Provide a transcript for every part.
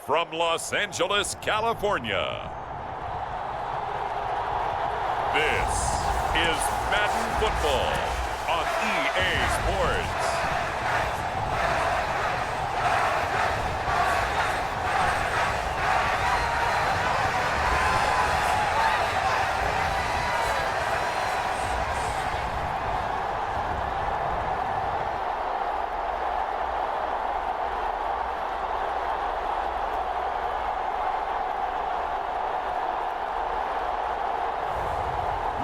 from Los Angeles, California. This is Madden Football on EA Sports.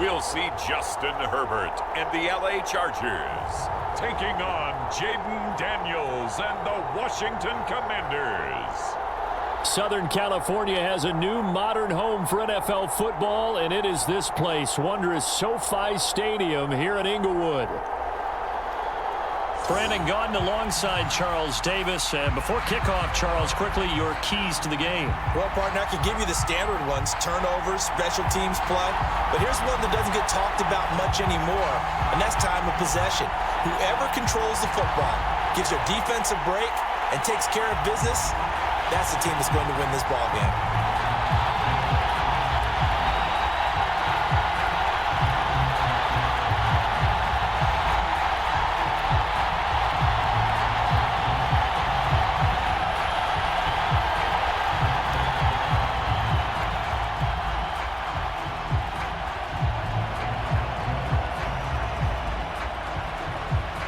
We'll see Justin Herbert and the LA Chargers taking on Jaden Daniels and the Washington Commanders. Southern California has a new modern home for NFL football, and it is this place, wondrous SoFi Stadium here in Inglewood. Brandon Gaudin alongside Charles Davis. And before kickoff, Charles, quickly your keys to the game. Well, partner, I could give you the standard ones, turnovers, special teams play. But here's one that doesn't get talked about much anymore, and that's time of possession. Whoever controls the football, gives their defense a break, and takes care of business, that's the team that's going to win this ball game.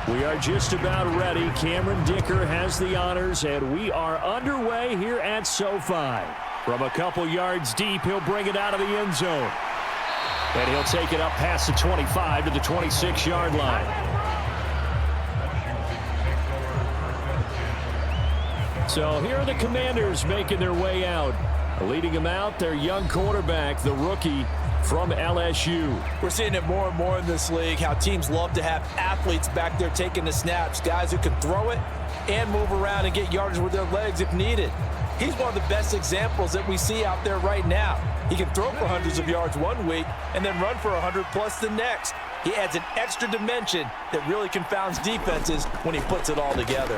We are just about ready. Cameron Dicker has the honors, and we are underway here at SoFi. From a couple yards deep, he'll bring it out of the end zone. And he'll take it up past the 25 to the 26-yard line. So here are the Commanders making their way out. Leading them out, their young quarterback, the rookie from LSU. We're seeing it more and more in this league, how teams love to have athletes back there taking the snaps, guys who can throw it and move around and get yardage with their legs if needed. He's one of the best examples that we see out there right now. He can throw for hundreds of yards one week and then run for 100+ the next. He adds an extra dimension that really confounds defenses when he puts it all together.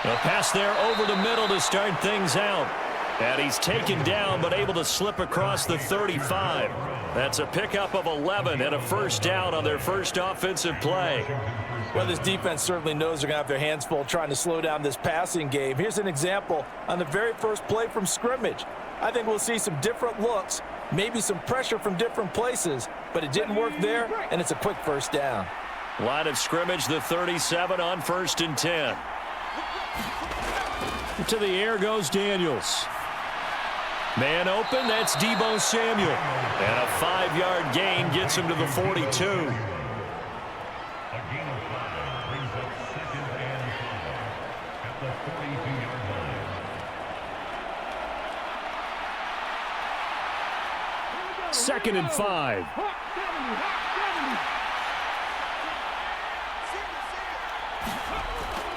A pass there over the middle to start things out. And he's taken down, but able to slip across the 35. That's a pickup of 11 and a first down on their first offensive play. Well, this defense certainly knows they're going to have their hands full trying to slow down this passing game. Here's an example on the very first play from scrimmage. I think we'll see some different looks, maybe some pressure from different places, but it didn't work there, and it's a quick first down. Line of scrimmage, the 37 on 1st and 10. To the air goes Daniels. Man open, that's Deebo Samuel. And a 5-yard gain gets him to the 42. Second and 5.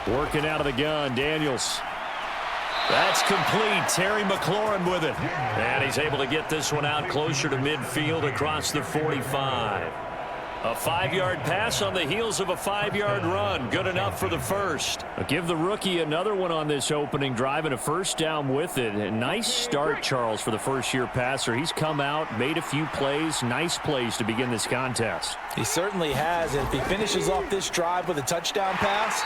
Working out of the gun, Daniels. That's complete. Terry McLaurin with it. And he's able to get this one out closer to midfield across the 45. A 5-yard pass on the heels of a 5-yard run. Good enough for the first. I'll give the rookie another one on this opening drive and a first down with it. A nice start, Charles, for the first-year passer. He's come out, made a few plays, nice plays to begin this contest. He certainly has. And if he finishes off this drive with a touchdown pass,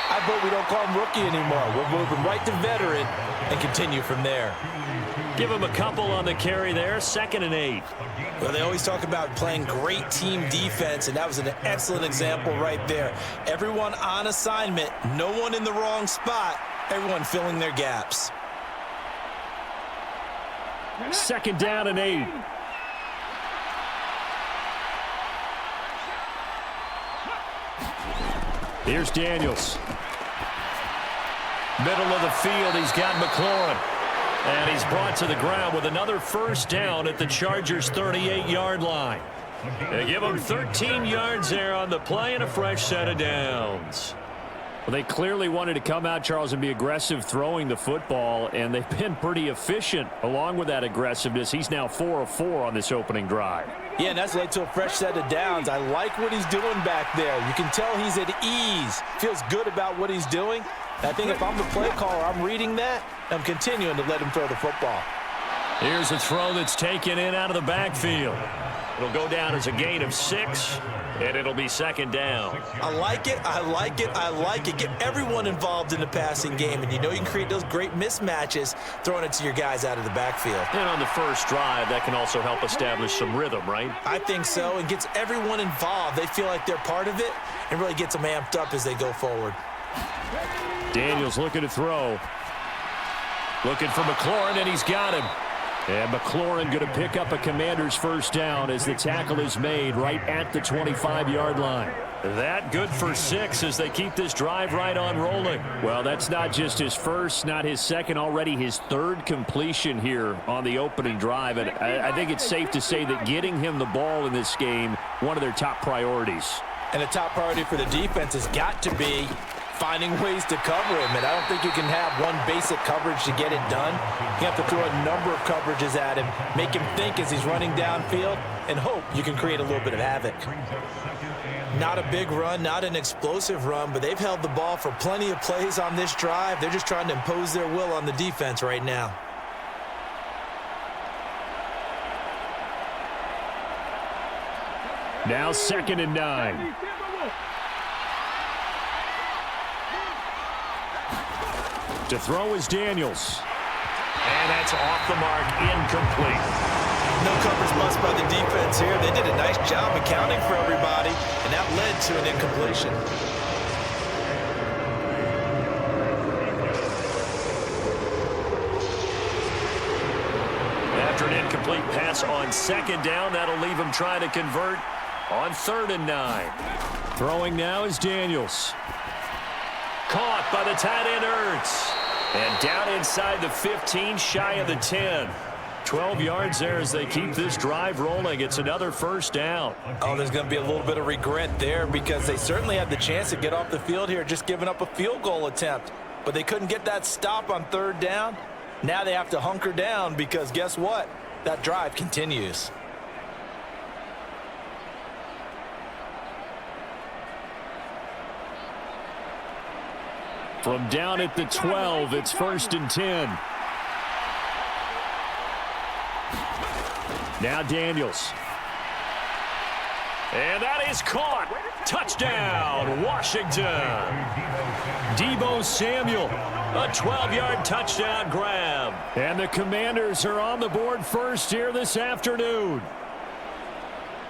I vote we don't call him rookie anymore. We'll move him right to veteran and continue from there. Give him a couple on the carry there. 2nd and 8. Well, they always talk about playing great team defense, and that was an excellent example right there. Everyone on assignment, no one in the wrong spot, everyone filling their gaps. 2nd down and 8. Here's Daniels. Middle of the field, he's got McLaurin. And he's brought to the ground with another first down at the Chargers' 38-yard line. They give him 13 yards there on the play and a fresh set of downs. Well, they clearly wanted to come out, Charles, and be aggressive throwing the football, and they've been pretty efficient along with that aggressiveness. He's now 4 of 4 on this opening drive. Yeah, and that's led to a fresh set of downs. I like what he's doing back there. You can tell he's at ease, feels good about what he's doing, I think if I'm the play caller, I'm reading that, I'm continuing to let him throw the football. Here's a throw that's taken in out of the backfield. It'll go down as a gain of 6, and it'll be second down. I like it, I like it, I like it. Get everyone involved in the passing game, and you know you can create those great mismatches throwing it to your guys out of the backfield. And on the first drive, that can also help establish some rhythm, right? I think so, and gets everyone involved. They feel like they're part of it, and really gets them amped up as they go forward. Daniels looking to throw. Looking for McLaurin, and he's got him. And McLaurin going to pick up a Commander's first down as the tackle is made right at the 25-yard line. That good for 6 as they keep this drive right on rolling. Well, that's not just his first, not his second, already his third completion here on the opening drive. And I think it's safe to say that getting him the ball in this game, one of their top priorities. And the top priority for the defense has got to be finding ways to cover him. And I don't think you can have one basic coverage to get it done. You have to throw a number of coverages at him, make him think as he's running downfield, and hope you can create a little bit of havoc. Not a big run, not an explosive run, but they've held the ball for plenty of plays on this drive. They're just trying to impose their will on the defense right now. Now 2nd and 9. To throw is Daniels. And that's off the mark, incomplete. No coverage bust by the defense here. They did a nice job accounting for everybody, and that led to an incompletion. After an incomplete pass on 2nd down, that'll leave him trying to convert on 3rd and 9. Throwing now is Daniels. Caught by the tight end Ertz. And down inside the 15, shy of the 10. 12 yards there as they keep this drive rolling. It's another first down. Oh, there's going to be a little bit of regret there because they certainly had the chance to get off the field here, just giving up a field goal attempt. But they couldn't get that stop on 3rd down. Now they have to hunker down because guess what? That drive continues. From down at the 12, it's 1st and 10. Now Daniels. And that is caught. Touchdown, Washington. Deebo Samuel, a 12-yard touchdown grab. And the Commanders are on the board first here this afternoon.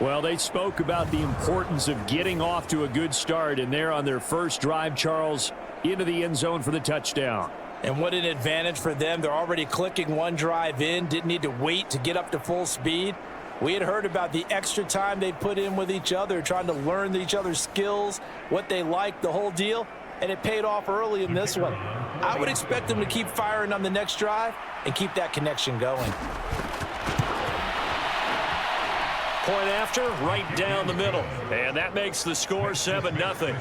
Well, they spoke about the importance of getting off to a good start, and they're on their first drive, Charles, into the end zone for the touchdown. And what an advantage for them. They're already clicking one drive in, didn't need to wait to get up to full speed. We had heard about the extra time they put in with each other, trying to learn each other's skills, what they like, the whole deal, and it paid off early in this one. I would expect them to keep firing on the next drive and keep that connection going. Point after, right down the middle. And that makes the score 7-0.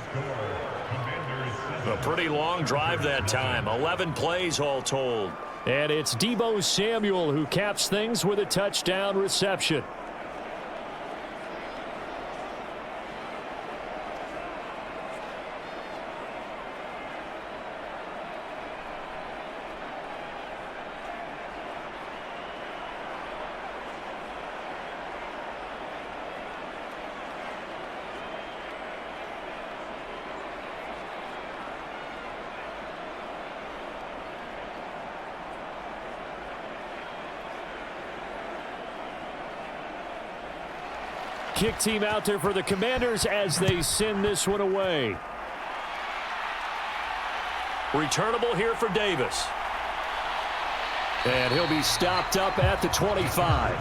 A pretty long drive that time. 11 plays all told. And it's Deebo Samuel who caps things with a touchdown reception. Kick team out there for the Commanders as they send this one away. Returnable here for Davis. And he'll be stopped up at the 25.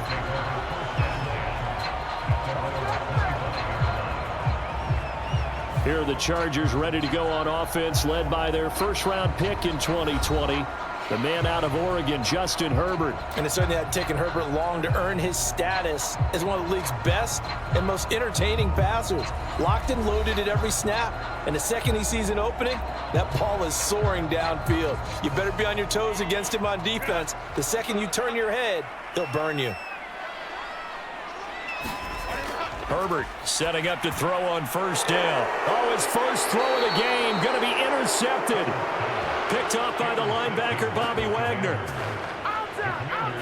Here are the Chargers ready to go on offense, led by their first-round pick in 2020. The man out of Oregon, Justin Herbert. And it certainly had taken Herbert long to earn his status as one of the league's best and most entertaining passers. Locked and loaded at every snap. And the second he sees an opening, that ball is soaring downfield. You better be on your toes against him on defense. The second you turn your head, he'll burn you. Herbert setting up to throw on first down. Oh, his first throw of the game going to be intercepted. picked off by the linebacker, Bobby Wagner.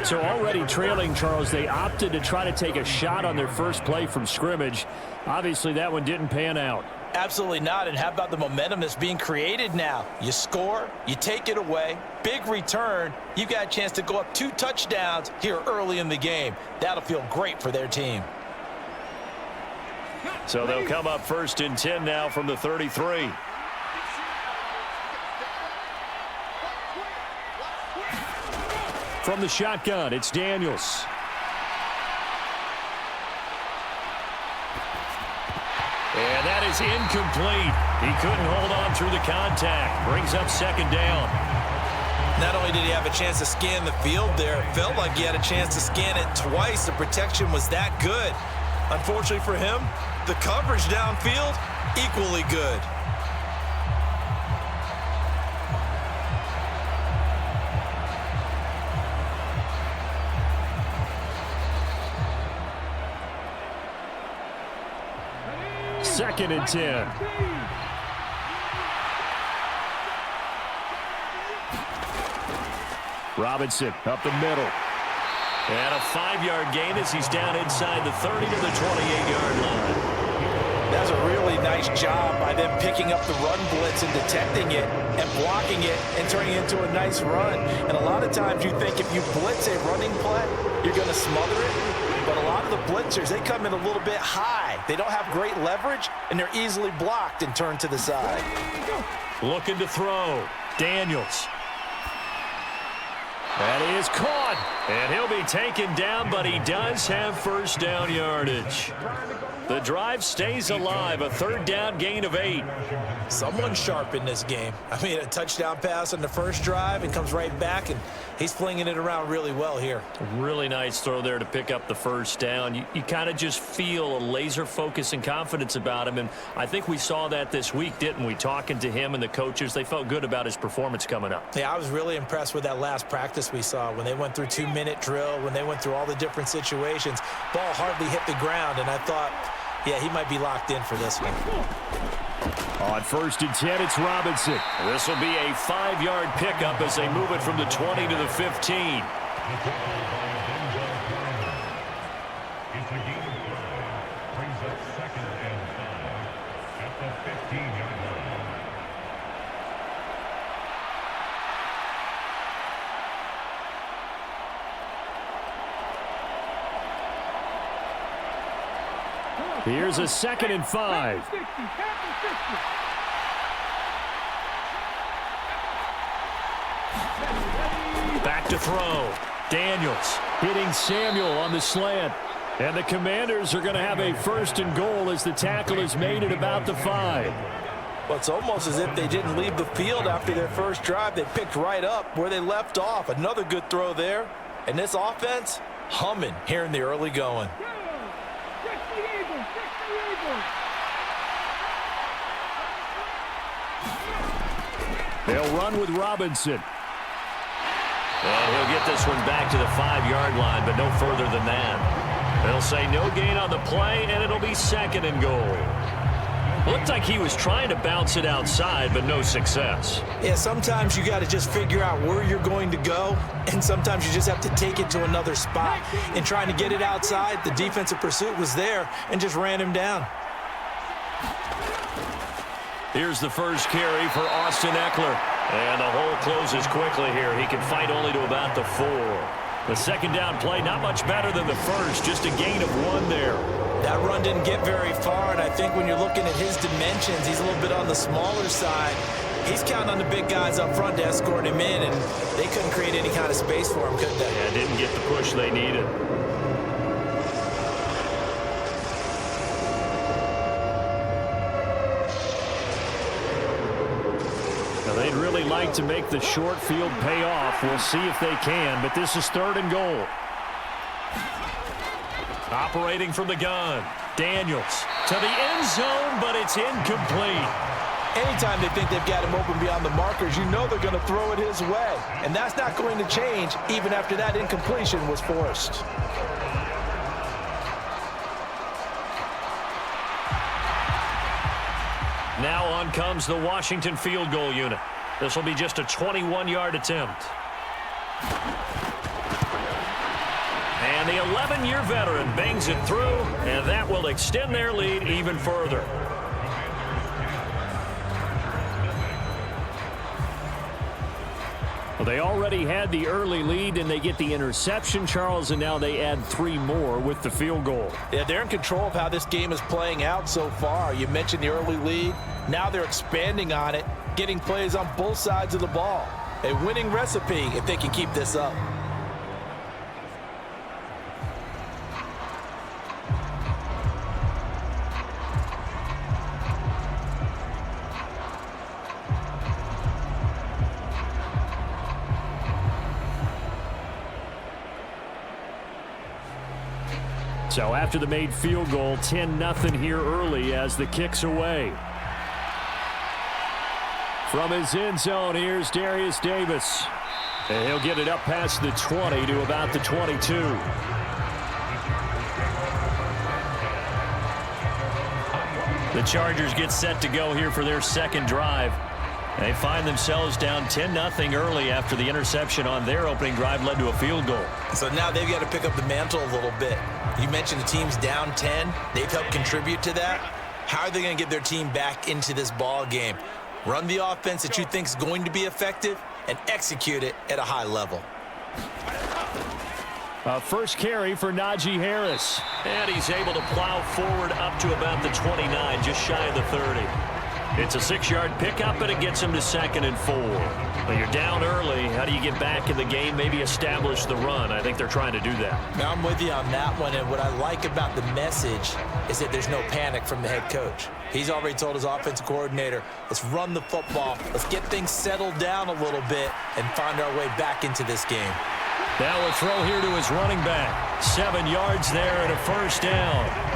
So already trailing, Charles, they opted to try to take a shot on their first play from scrimmage. Obviously, that one didn't pan out. Absolutely not. And how about the momentum that's being created now? You score, you take it away, big return. You got a chance to go up 2 touchdowns here early in the game. That'll feel great for their team. So they'll come up 1st and 10 now from the 33. From the shotgun, it's Daniels. And that is incomplete. He couldn't hold on through the contact. Brings up 2nd down. Not only did he have a chance to scan the field there, it felt like he had a chance to scan it twice. The protection was that good. Unfortunately for him, the coverage downfield, equally good. Second and 10. Robinson up the middle. And a 5-yard gain as he's down inside the 30 to the 28-yard line. That's a really nice job by them picking up the run blitz and detecting it and blocking it and turning it into a nice run. And a lot of times you think if you blitz a running play, you're going to smother it. But a lot of the blitzers, they come in a little bit high. They don't have great leverage, and they're easily blocked and turned to the side. Looking to throw. Daniels. That is caught. And he'll be taken down, but he does have 1st down yardage. The drive stays alive. A 3rd down gain of 8. Someone's sharp in this game. I mean, a touchdown pass on the first drive and comes right back, and he's flinging it around really well here. Really nice throw there to pick up the 1st down. You kind of just feel a laser focus and confidence about him, and I think we saw that this week, didn't we? Talking to him and the coaches, they felt good about his performance coming up. Yeah, I was really impressed with that last practice we saw when they went through 2-minute drill, when they went through all the different situations. Ball hardly hit the ground, and I thought, yeah, he might be locked in for this one. On 1st and 10, it's Robinson. This will be a 5-yard pickup as they move it from the 20 to the 15. Here's a 2nd and 5. Back to throw. Daniels hitting Samuel on the slant. And the Commanders are going to have a 1st and goal as the tackle is made at about the 5. Well, it's almost as if they didn't leave the field after their first drive. They picked right up where they left off. Another good throw there. And this offense, humming here in the early going. They'll run with Robinson. And he'll get this one back to the 5-yard line, but no further than that. They'll say no gain on the play, and it'll be 2nd and goal. Looked like he was trying to bounce it outside, but no success. Yeah, sometimes you got to just figure out where you're going to go, and sometimes you just have to take it to another spot. And trying to get it outside, the defensive pursuit was there and just ran him down. Here's the first carry for Austin Eckler. And the hole closes quickly here. He can fight only to about the 4. The 2nd down play, not much better than the first, just a gain of 1 there. That run didn't get very far, and I think when you're looking at his dimensions, he's a little bit on the smaller side. He's counting on the big guys up front to escort him in, and they couldn't create any kind of space for him, could they? Yeah, didn't get the push they needed. They'd really like to make the short field pay off. We'll see if they can, but this is 3rd and goal. Operating from the gun. Daniels to the end zone, but it's incomplete. Anytime they think they've got him open beyond the markers, you know they're going to throw it his way. And that's not going to change even after that incompletion was forced. Now on comes the Washington field goal unit. This will be just a 21-yard attempt. And the 11-year veteran bangs it through, and that will extend their lead even further. Well, they already had the early lead, and they get the interception, Charles, and now they add 3 more with the field goal. Yeah, they're in control of how this game is playing out so far. You mentioned the early lead. Now they're expanding on it, getting plays on both sides of the ball. A winning recipe if they can keep this up. So after the made field goal, 10-0 here early as the kick's away. From his end zone, here's Darius Davis. And he'll get it up past the 20 to about the 22. The Chargers get set to go here for their second drive. They find themselves down 10-0 early after the interception on their opening drive led to a field goal. So now they've got to pick up the mantle a little bit. You mentioned the team's down 10. They've helped contribute to that. How are they going to get their team back into this ball game? Run the offense that you think is going to be effective and execute it at a high level. First carry for Najee Harris. And he's able to plow forward up to about the 29, just shy of the 30. It's a 6-yard pickup, and it gets him to 2nd and 4. But you're down early. How do you get back in the game, maybe establish the run? I think they're trying to do that. Now, I'm with you on that one, and what I like about the message is that there's no panic from the head coach. He's already told his offensive coordinator, let's run the football, let's get things settled down a little bit and find our way back into this game. Now a throw here to his running back. 7 yards there and a first down.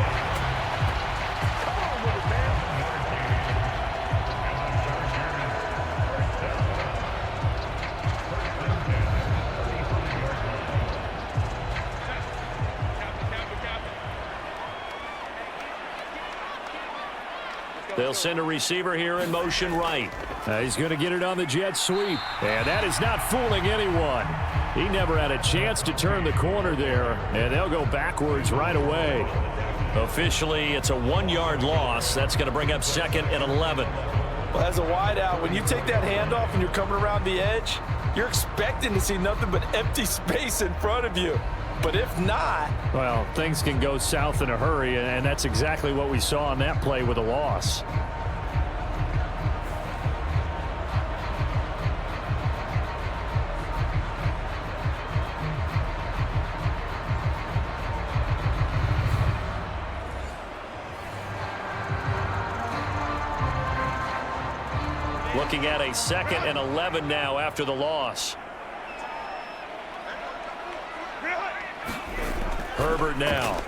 They'll send a receiver here in motion right. He's going to get it on the jet sweep. And that is not fooling anyone. He never had a chance to turn the corner there. And they'll go backwards right away. Officially, it's a 1-yard loss. That's going to bring up 2nd and 11. Well, as a wideout, when you take that handoff and you're coming around the edge, you're expecting to see nothing but empty space in front of you. But if not... well, things can go south in a hurry, and that's exactly what we saw on that play with a loss. Looking at a 2nd and 11 now after the loss. Herbert now.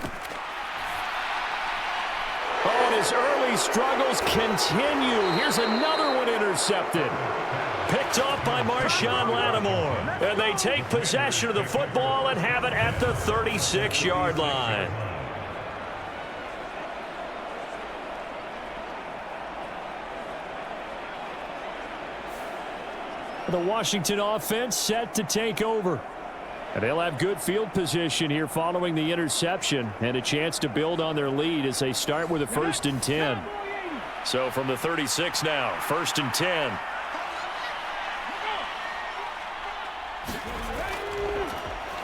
Oh, and his early struggles continue. Here's another one intercepted. Picked off by Marshawn Lattimore. And they take possession of the football and have it at the 36-yard line. The Washington offense set to take over. And they'll have good field position here following the interception and a chance to build on their lead as they start with a 1st and 10. So from the 36 now, 1st and 10.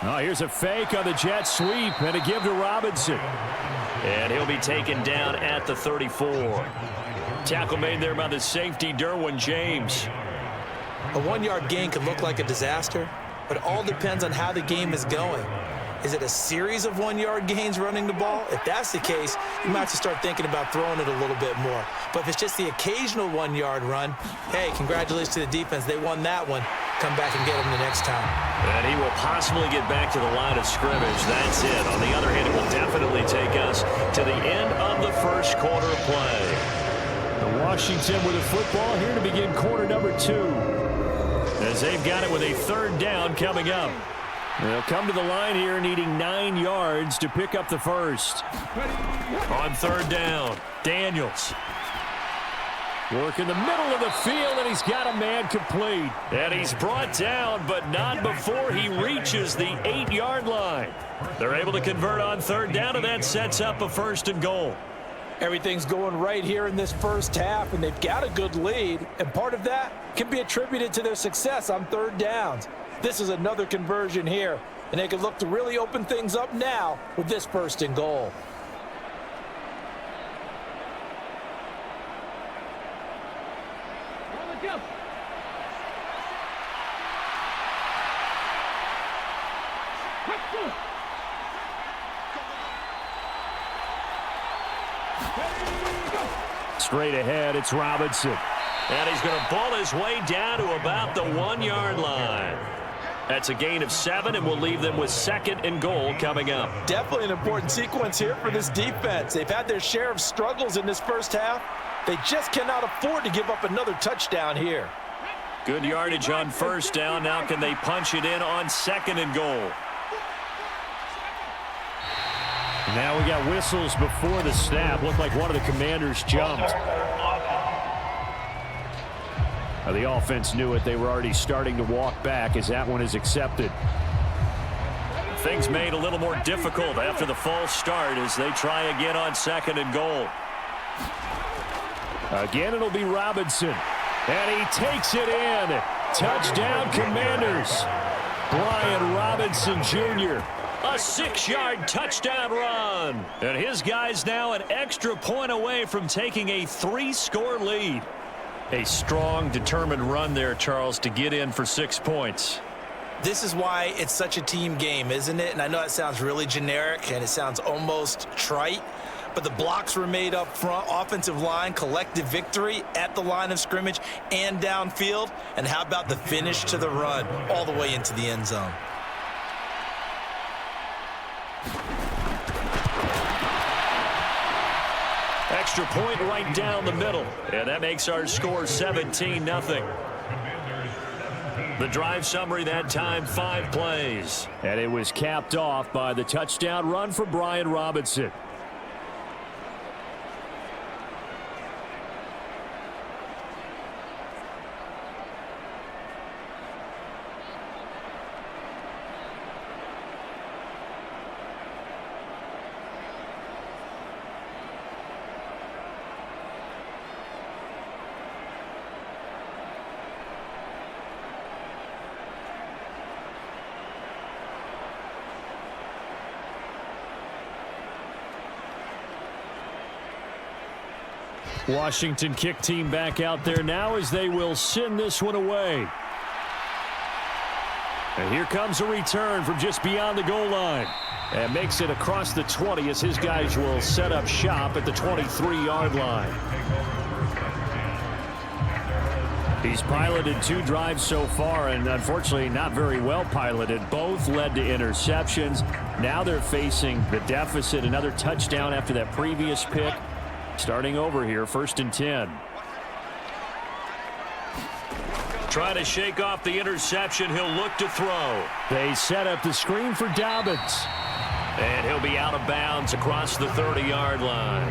Oh, here's a fake on the jet sweep and a give to Robinson. And he'll be taken down at the 34. Tackle made there by the safety, Derwin James. A 1-yard gain can look like a disaster, but it all depends on how the game is going. Is it a series of 1-yard gains running the ball? If that's the case, you might have to start thinking about throwing it a little bit more. But if it's just the occasional 1-yard run, hey, congratulations to the defense. They won that one. Come back and get them the next time. And he will possibly get back to the line of scrimmage. That's it. On the other hand, it will definitely take us to the end of the first quarter of play. The Washington with a football here to begin quarter number 2. As they've got it with a 3rd down coming up. They'll come to the line here needing 9 yards to pick up the first. On 3rd down, Daniels. Work in the middle of the field, and he's got a man complete. And he's brought down, but not before he reaches the 8-yard line. They're able to convert on third down, and that sets up a 1st and goal. Everything's going right here in this first half, and they've got a good lead, and part of that can be attributed to their success on third downs. This is another conversion here, and they can look to really open things up now with this 1st and goal. Straight ahead, it's Robinson. And he's going to ball his way down to about the 1-yard line. That's a gain of 7, and we'll leave them with 2nd and goal coming up. Definitely an important sequence here for this defense. They've had their share of struggles in this first half. They just cannot afford to give up another touchdown here. Good yardage on 1st down. Now can they punch it in on 2nd and goal? Now we got whistles before the snap. Looked like one of the Commanders jumped. The offense knew it. They were already starting to walk back as that one is accepted. Things made a little more difficult after the false start as they try again on 2nd and goal. Again, it'll be Robinson. And he takes it in. Touchdown, Commanders. Brian Robinson Jr. A 6-yard touchdown run. And his guy's now an extra point away from taking a 3-score lead. A strong, determined run there, Charles, to get in for 6 points. This is why it's such a team game, isn't it? And I know it sounds really generic and it sounds almost trite, but the blocks were made up front, offensive line, collective victory at the line of scrimmage and downfield. And how about the finish to the run all the way into the end zone? Extra point right down the middle, and that makes our score 17-0. The drive summary that time, 5 plays. And it was capped off by the touchdown run for Brian Robinson. Washington kick team back out there now as they will send this one away. And here comes a return from just beyond the goal line. And makes it across the 20 as his guys will set up shop at the 23-yard line. He's piloted 2 drives so far, and unfortunately not very well piloted. Both led to interceptions. Now they're facing the deficit. Another touchdown after that previous pick. Starting over here, 1st and 10. Trying to shake off the interception. He'll look to throw. They set up the screen for Dobbins. And he'll be out of bounds across the 30-yard line.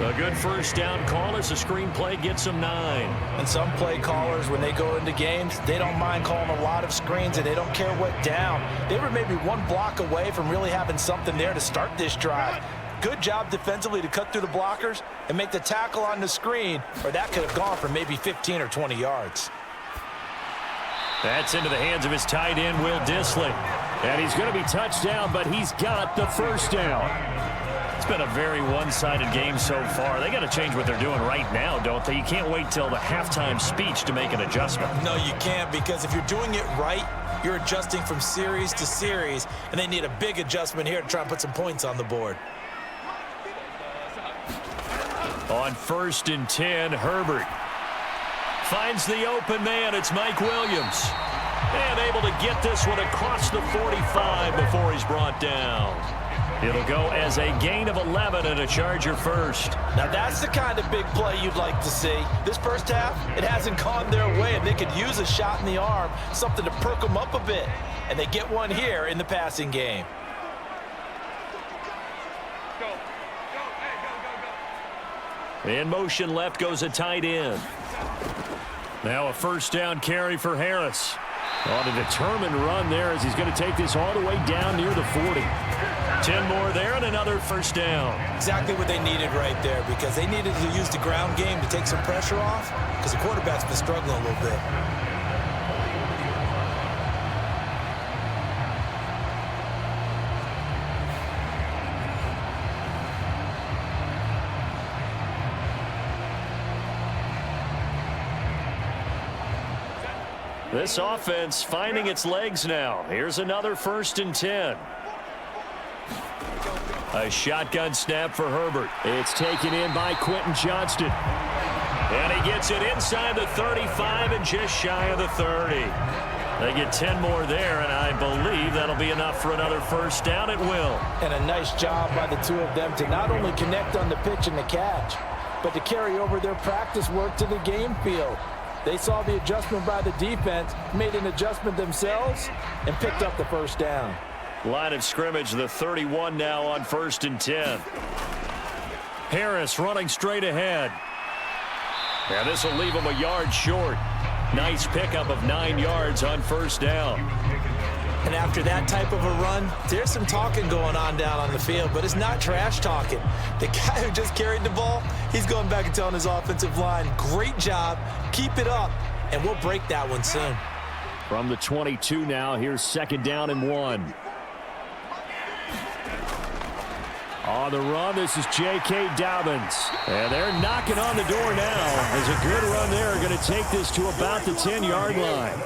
A good 1st down call as the screen play gets them 9. And some play callers, when they go into games, they don't mind calling a lot of screens, and they don't care what down. They were maybe 1 block away from really having something there to start this drive. Good job defensively to cut through the blockers and make the tackle on the screen, or that could have gone for maybe 15 or 20 yards. That's into the hands of his tight end, Will Dissly. And he's going to be touched down, but he's got the 1st down. It's been a very one-sided game so far. They got to change what they're doing right now, don't they? You can't wait till the halftime speech to make an adjustment. No, you can't, because if you're doing it right, you're adjusting from series to series, and they need a big adjustment here to try and put some points on the board. On 1st and 10, Herbert finds the open man. It's Mike Williams. And able to get this one across the 45 before he's brought down. It'll go as a gain of 11 and a Charger 1st. Now that's the kind of big play you'd like to see. This first half, it hasn't gone their way, and they could use a shot in the arm, something to perk them up a bit. And they get one here in the passing game. In motion left goes a tight end. Now a first down carry for Harris. On a determined run there as he's going to take this all the way down near the 40. 10 more there and another first down. Exactly what they needed right there, because they needed to use the ground game to take some pressure off, because the quarterback's been struggling a little bit. This offense finding its legs now. Here's another 1st and 10. A shotgun snap for Herbert. It's taken in by Quentin Johnston. And he gets it inside the 35 and just shy of the 30. They get 10 more there, and I believe that'll be enough for another first down. It will. And a nice job by the two of them to not only connect on the pitch and the catch, but to carry over their practice work to the game field. They saw the adjustment by the defense, made an adjustment themselves, and picked up the first down. Line of scrimmage, the 31 now on 1st and 10. Harris running straight ahead. And this will leave him a yard short. Nice pickup of 9 yards on first down. And after that type of a run, there's some talking going on down on the field, but it's not trash talking. The guy who just carried the ball, he's going back and telling his offensive line, great job, keep it up, and we'll break that one soon. From the 22 now, here's 2nd down and 1. On the run, this is J.K. Dobbins. And they're knocking on the door now. There's a good run there. Going to take this to about the 10-yard line.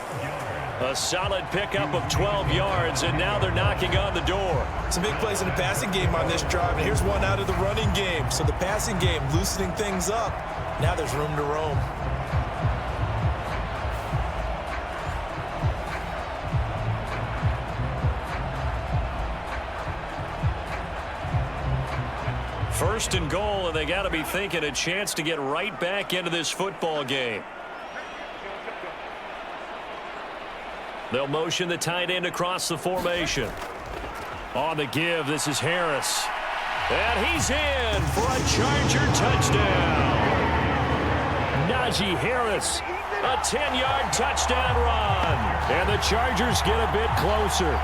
A solid pickup of 12 yards, and now they're knocking on the door. Some big plays in the passing game on this drive, and here's one out of the running game. So the passing game loosening things up. Now there's room to roam. First and goal, and they got to be thinking a chance to get right back into this football game. They'll motion the tight end across the formation. On the give, this is Harris. And he's in for a Charger touchdown. Najee Harris, a 10-yard touchdown run. And the Chargers get a bit closer.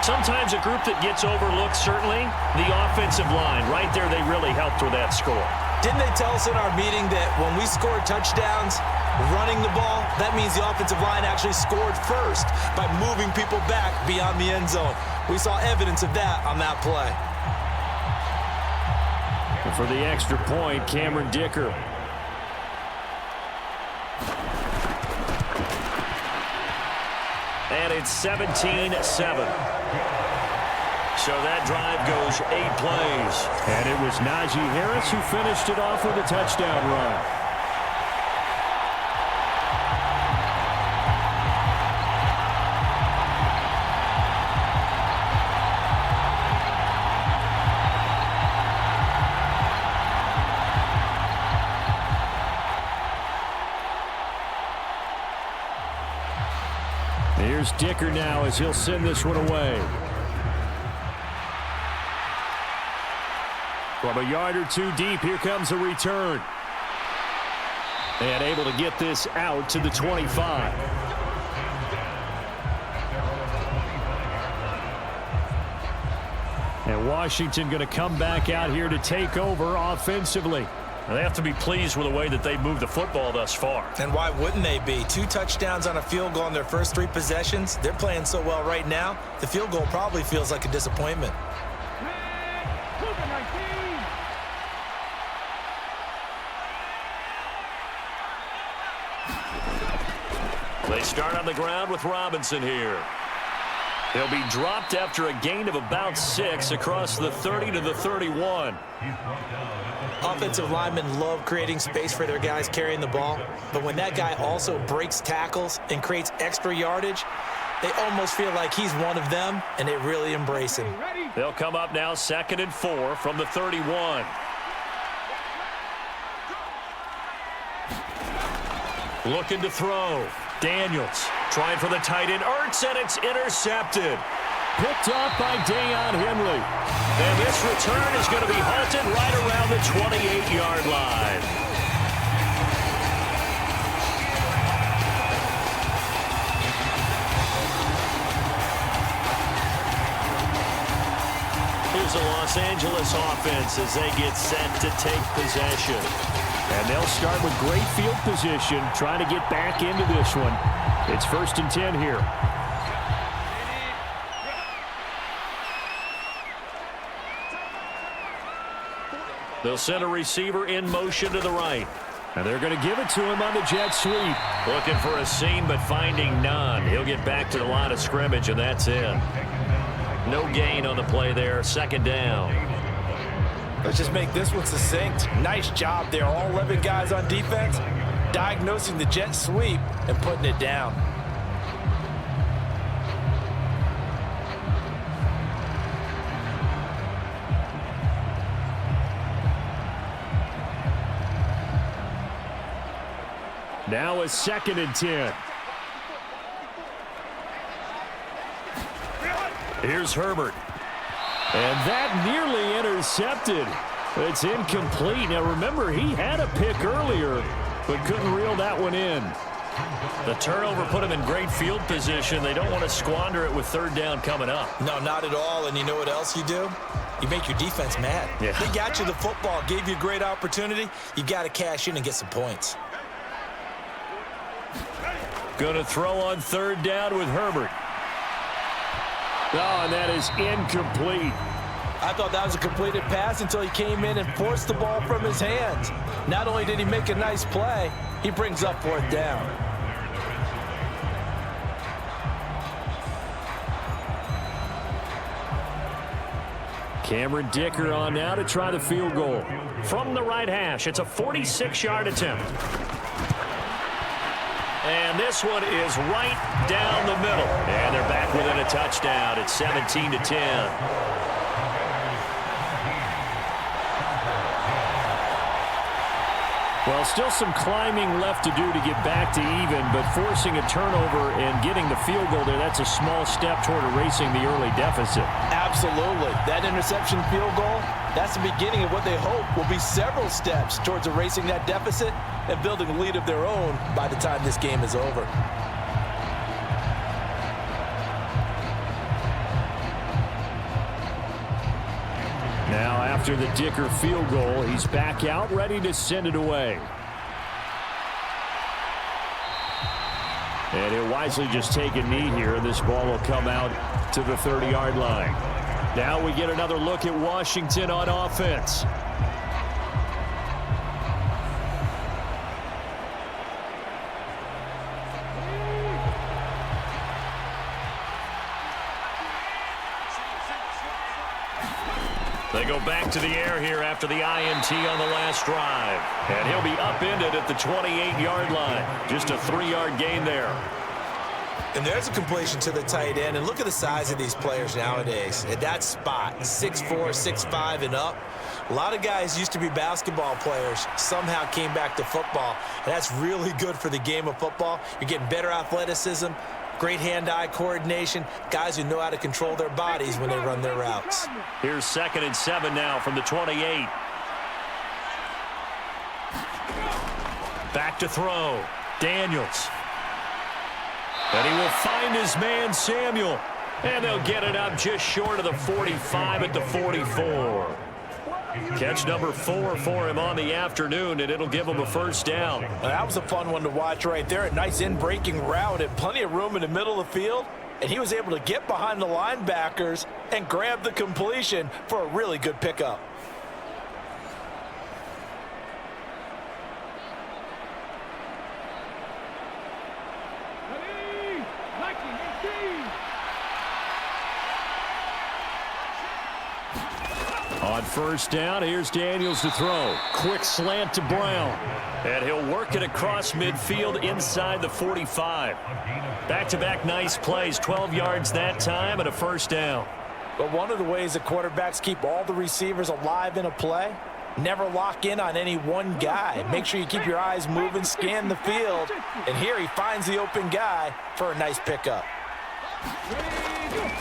Sometimes a group that gets overlooked, certainly, the offensive line. Right there, they really helped with that score. Didn't they tell us in our meeting that when we scored touchdowns running the ball, that means the offensive line actually scored first by moving people back beyond the end zone? We saw evidence of that on that play. And for the extra point, Cameron Dicker. And it's 17-7. So that drive goes 8 plays. And it was Najee Harris who finished it off with a touchdown run. Here's Dicker now as he'll send this one away. From a yard or two deep, here comes a return. And able to get this out to the 25. And Washington going to come back out here to take over offensively. And they have to be pleased with the way that they've moved the football thus far. And why wouldn't they be? 2 touchdowns on a field goal in their first 3 possessions. They're playing so well right now, the field goal probably feels like a disappointment. They start on the ground with Robinson here. He'll be dropped after a gain of about 6 across the 30 to the 31. Offensive linemen love creating space for their guys carrying the ball, but when that guy also breaks tackles and creates extra yardage, they almost feel like he's one of them, and they really embrace him. They'll come up now 2nd and 4 from the 31. Looking to throw. Daniels trying for the tight end. Ertz, and it's intercepted. Picked off by Deion Henley. And this return is going to be halted right around the 28-yard line. Here's the Los Angeles offense as they get set to take possession. And they'll start with great field position, trying to get back into this one. It's 1st and 10 here. They'll send a receiver in motion to the right. And they're going to give it to him on the jet sweep. Looking for a seam, but finding none. He'll get back to the line of scrimmage, and that's it. No gain on the play there. 2nd down. Let's just make this one succinct. Nice job there. All 11 guys on defense diagnosing the jet sweep and putting it down. Now it's 2nd and 10. Here's Herbert. And that nearly intercepted. It's incomplete. Now remember, he had a pick earlier, but couldn't reel that one in. The turnover put him in great field position. They don't want to squander it with 3rd down coming up. No, not at all. And you know what else you do? You make your defense mad. Yeah. They got you the football, gave you a great opportunity. You got to cash in and get some points. Going to throw on 3rd down with Herbert. Oh, and that is incomplete. I thought that was a completed pass until he came in and forced the ball from his hands. Not only did he make a nice play, he brings up 4th down. Cameron Dicker on now to try the field goal. From the right hash, it's a 46-yard attempt. And this one is right down the middle. And they're back within a touchdown. It's 17-10. Well, still some climbing left to do to get back to even, but forcing a turnover and getting the field goal there, that's a small step toward erasing the early deficit. Absolutely. That interception field goal, that's the beginning of what they hope will be several steps towards erasing that deficit and building a lead of their own by the time this game is over. Now, after the Dicker field goal, he's back out, ready to send it away. And he'll wisely just take a knee here, and this ball will come out to the 30-yard line. Now we get another look at Washington on offense. They go back to the air here after the INT on the last drive. And he'll be upended at the 28-yard line. Just a 3-yard gain there. And there's a completion to the tight end. And look at the size of these players nowadays. At that spot, 6'4", 6'5", and up. A lot of guys used to be basketball players, somehow came back to football. And that's really good for the game of football. You're getting better athleticism, great hand-eye coordination, guys who know how to control their bodies when they run their routes. Here's 2nd and 7 now from the 28. Back to throw. Daniels. And he will find his man, Samuel. And they'll get it up just short of the 45 at the 44. Catch number 4 for him on the afternoon, and it'll give him a 1st down. Well, that was a fun one to watch right there. A nice in-breaking route and plenty of room in the middle of the field. And he was able to get behind the linebackers and grab the completion for a really good pickup. On 1st down, here's Daniels to throw. Quick slant to Brown. And he'll work it across midfield inside the 45. Back-to-back nice plays, 12 yards that time and a 1st down. But one of the ways that quarterbacks keep all the receivers alive in a play, never lock in on any one guy. Make sure you keep your eyes moving, scan the field. And here he finds the open guy for a nice pickup.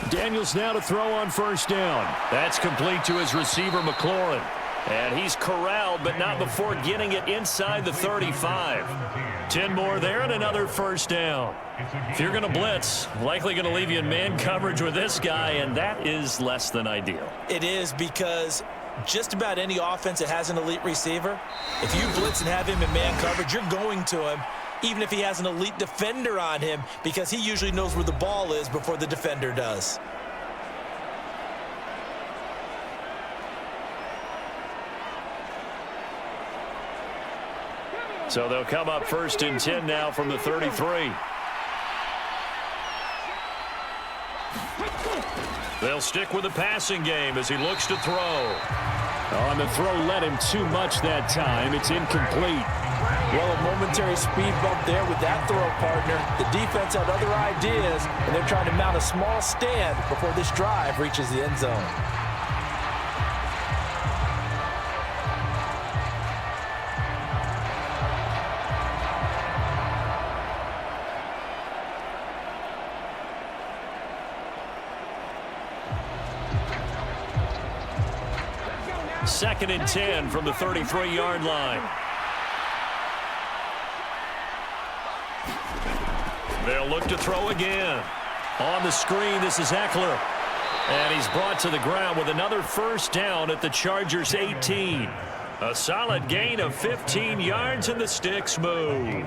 Daniels now to throw on first down. That's complete to his receiver, McLaurin. And he's corralled, but not before getting it inside the 35. 10 more there and another first down. If you're going to blitz, likely going to leave you in man coverage with this guy, and that is less than ideal. It is, because just about any offense that has an elite receiver, if you blitz and have him in man coverage, you're going to him, even if he has an elite defender on him, because he usually knows where the ball is before the defender does. So they'll come up first and 10 now from the 33. They'll stick with the passing game as he looks to throw. On the throw led him too much that time. It's incomplete. Well, a momentary speed bump there with that throw, partner. The defense had other ideas, and they're trying to mount a small stand before this drive reaches the end zone. Second and 10 from the 33-yard line. They'll look to throw again. On the screen, this is Eckler. And he's brought to the ground with another first down at the Chargers' 18. A solid gain of 15 yards, and the sticks move.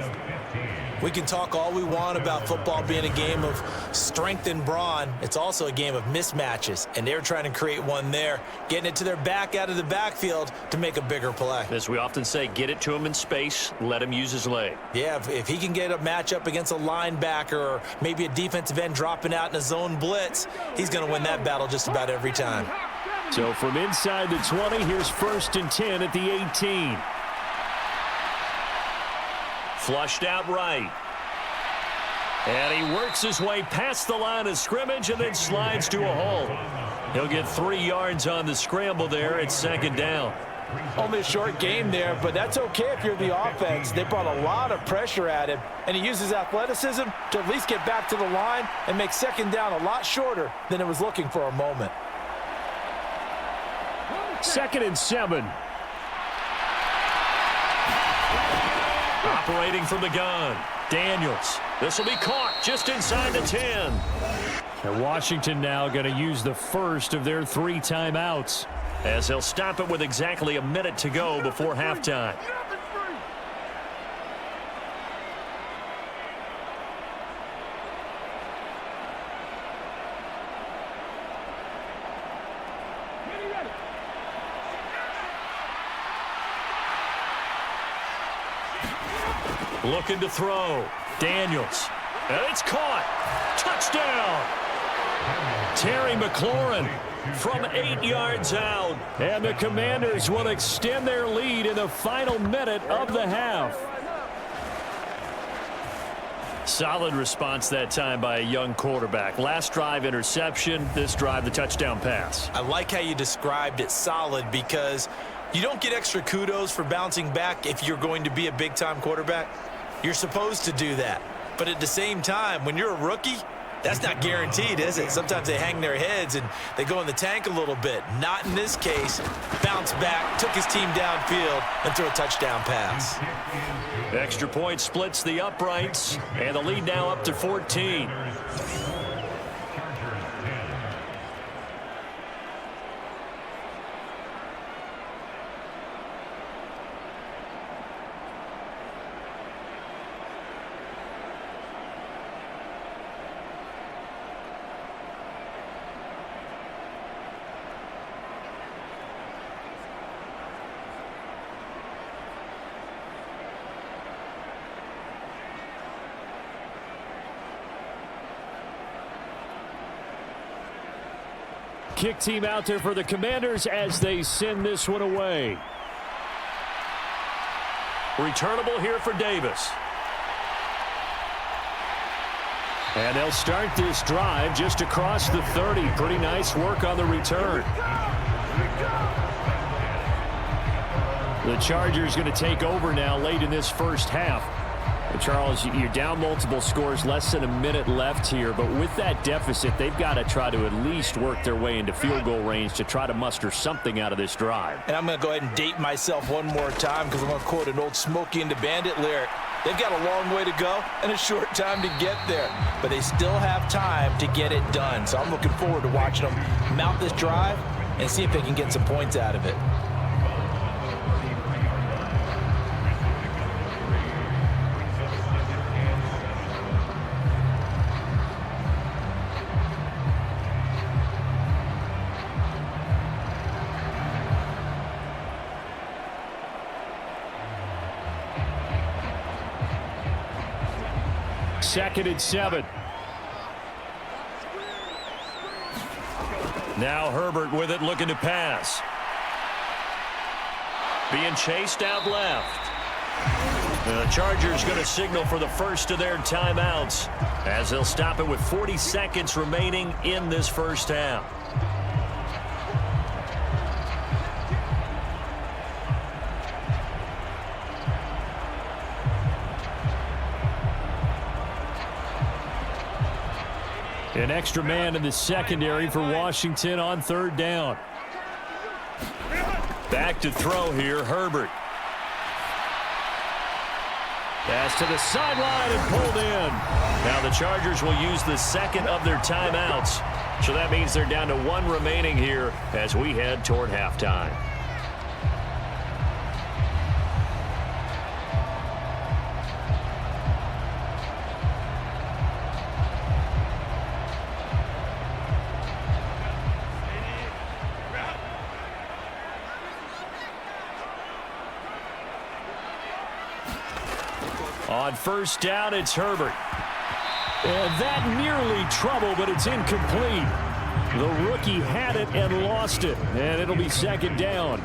We can talk all we want about football being a game of strength and brawn. It's also a game of mismatches, and they're trying to create one there, getting it to their back out of the backfield to make a bigger play. As we often say, get it to him in space, let him use his leg. Yeah, if he can get a matchup against a linebacker or maybe a defensive end dropping out in a zone blitz, he's going to win that battle just about every time. So from inside the 20, here's first and 10 at the 18. Flushed out right. And he works his way past the line of scrimmage and then slides to a hole. He'll get 3 yards on the scramble there. It's second down. Only a short game there, but that's okay if you're the offense. They brought a lot of pressure at him, and he uses athleticism to at least get back to the line and make second down a lot shorter than it was looking for a moment. Second and 7. Operating from the gun, Daniels. This will be caught just inside the 10. And Washington now going to use the first of their 3 timeouts, as they'll stop it with exactly a minute to go before halftime. Looking to throw. Daniels. And it's caught. Touchdown. Terry McLaurin from 8 yards out. And the Commanders will extend their lead in the final minute of the half. Solid response that time by a young quarterback. Last drive, interception. This drive, the touchdown pass. I like how you described it, solid, because you don't get extra kudos for bouncing back if you're going to be a big-time quarterback. You're supposed to do that. But at the same time, when you're a rookie, that's not guaranteed, is it? Sometimes they hang their heads and they go in the tank a little bit. Not in this case. Bounced back, took his team downfield, and threw a touchdown pass. Extra point splits the uprights, and the lead now up to 14. Kick team out there for the Commanders as they send this one away. Returnable here for Davis. And they'll start this drive just across the 30. Pretty nice work on the return. The Chargers going to take over now late in this first half. Charles, you're down multiple scores, less than a minute left here, but with that deficit, they've got to try to at least work their way into field goal range to try to muster something out of this drive. And I'm going to go ahead and date myself one more time because I'm going to quote an old Smokey and the Bandit lyric. They've got a long way to go and a short time to get there, but they still have time to get it done. So I'm looking forward to watching them mount this drive and see if they can get some points out of it. Second and 7. Now Herbert with it, looking to pass. Being chased out left. The Chargers going to signal for the first of their timeouts as they'll stop it with 40 seconds remaining in this first half. An extra man in the secondary for Washington on third down. Back to throw here, Herbert. Pass to the sideline and pulled in. Now the Chargers will use the second of their timeouts. So that means they're down to one remaining here as we head toward halftime. On first down, it's Herbert. And that nearly trouble, but it's incomplete. The rookie had it and lost it, and it'll be second down.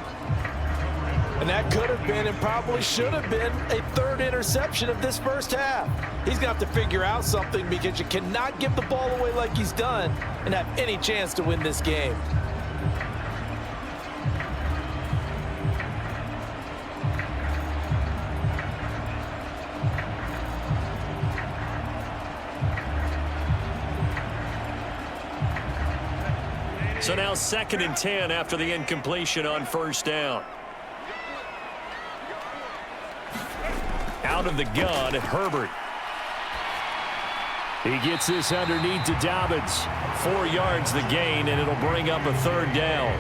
And that could have been and probably should have been a third interception of this first half. He's going to have to figure out something because you cannot give the ball away like he's done and have any chance to win this game. So now second and 10 after the incompletion on first down. Out of the gun, Herbert. He gets this underneath to Dobbins. 4 yards the gain, and it'll bring up a third down.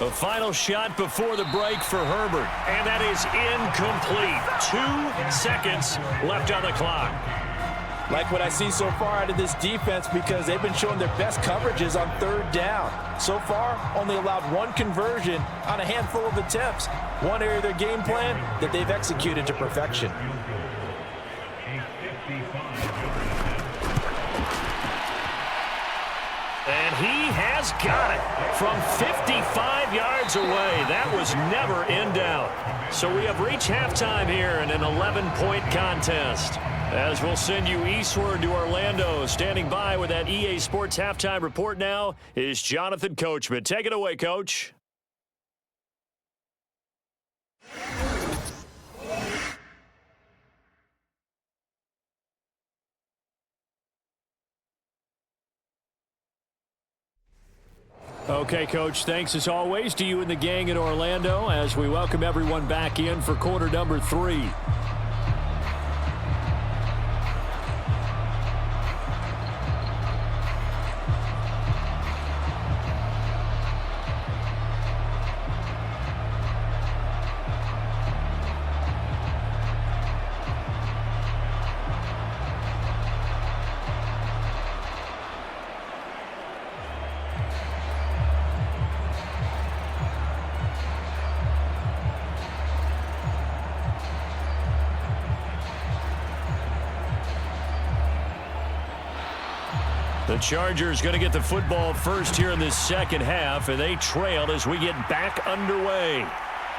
A final shot before the break for Herbert, and that is incomplete. 2 seconds left on the clock. Like what I see so far out of this defense because they've been showing their best coverages on third down. So far, only allowed one conversion on a handful of attempts. One area of their game plan that they've executed to perfection. And he has got it from 55 yards away. That was never in doubt. So we have reached halftime here in an 11-point contest. As we'll send you eastward to Orlando. Standing by with that EA Sports halftime report now is Jonathan Coachman. Take it away, Coach. Okay, Coach, thanks as always to you and the gang in Orlando as we welcome everyone back in for quarter number 3. The Chargers going to get the football first here in this second half, and they trailed as we get back underway.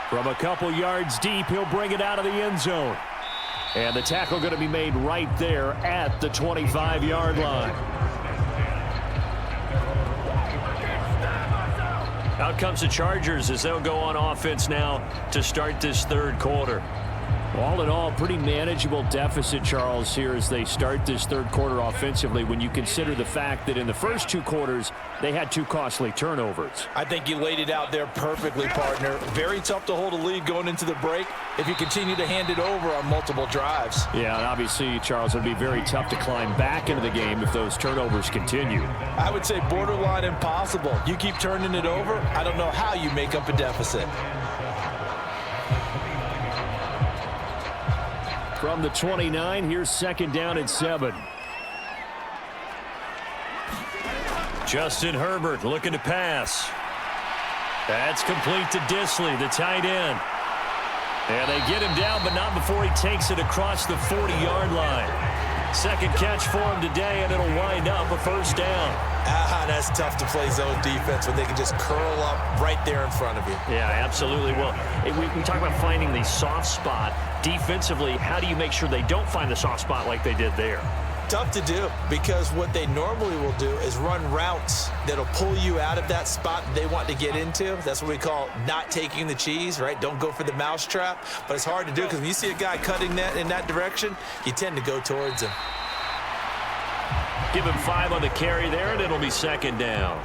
From a couple yards deep, he'll bring it out of the end zone. And the tackle going to be made right there at the 25-yard line. Out comes the Chargers as they'll go on offense now to start this third quarter. All in all, pretty manageable deficit, Charles, here as they start this third quarter offensively when you consider the fact that in the first two quarters, they had 2 costly turnovers. I think you laid it out there perfectly, partner. Very tough to hold a lead going into the break if you continue to hand it over on multiple drives. Yeah, and obviously, Charles, it would be very tough to climb back into the game if those turnovers continue. I would say borderline impossible. You keep turning it over, I don't know how you make up a deficit. From the 29, here's second down and 7. Justin Herbert looking to pass. That's complete to Disley, the tight end. And they get him down, but not before he takes it across the 40-yard line. Second catch for him today, and it'll wind up a first down. That's tough to play zone defense when they can just curl up right there in front of you. Yeah, absolutely. Well, we talk about finding the soft spot. Defensively, how do you make sure they don't find the soft spot like they did there? Tough to do, because what they normally will do is run routes that'll pull you out of that spot they want to get into. That's what we call not taking the cheese, right? Don't go for the mousetrap. But it's hard to do because when you see a guy cutting that in that direction, you tend to go towards him. Give him 5 on the carry there, and it'll be second down.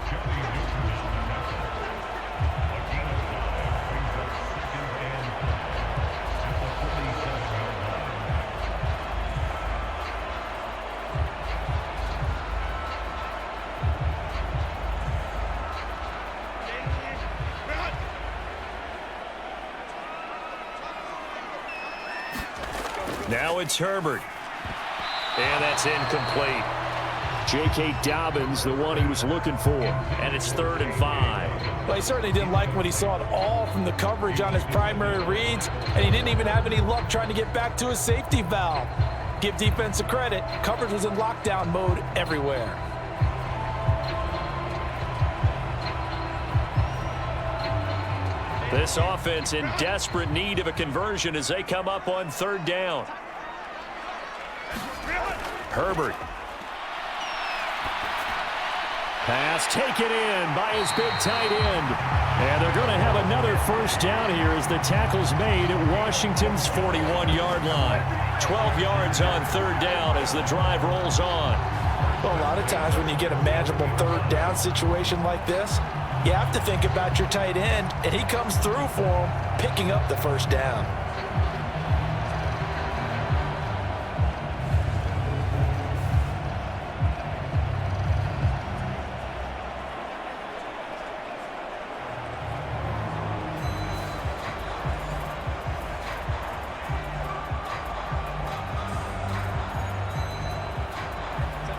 Now it's Herbert. And that's incomplete. J.K. Dobbins, the one he was looking for. And it's 3rd and 5. Well, he certainly didn't like what he saw at all from the coverage on his primary reads, and he didn't even have any luck trying to get back to his safety valve. Give defense a credit. Coverage was in lockdown mode everywhere. This offense in desperate need of a conversion as they come up on 3rd down. Herbert. Pass taken in by his big tight end. And they're going to have another first down here as the tackle's made at Washington's 41-yard line. 12 yards on 3rd down as the drive rolls on. Well, a lot of times when you get a manageable 3rd down situation like this, you have to think about your tight end, and he comes through for him, picking up the first down.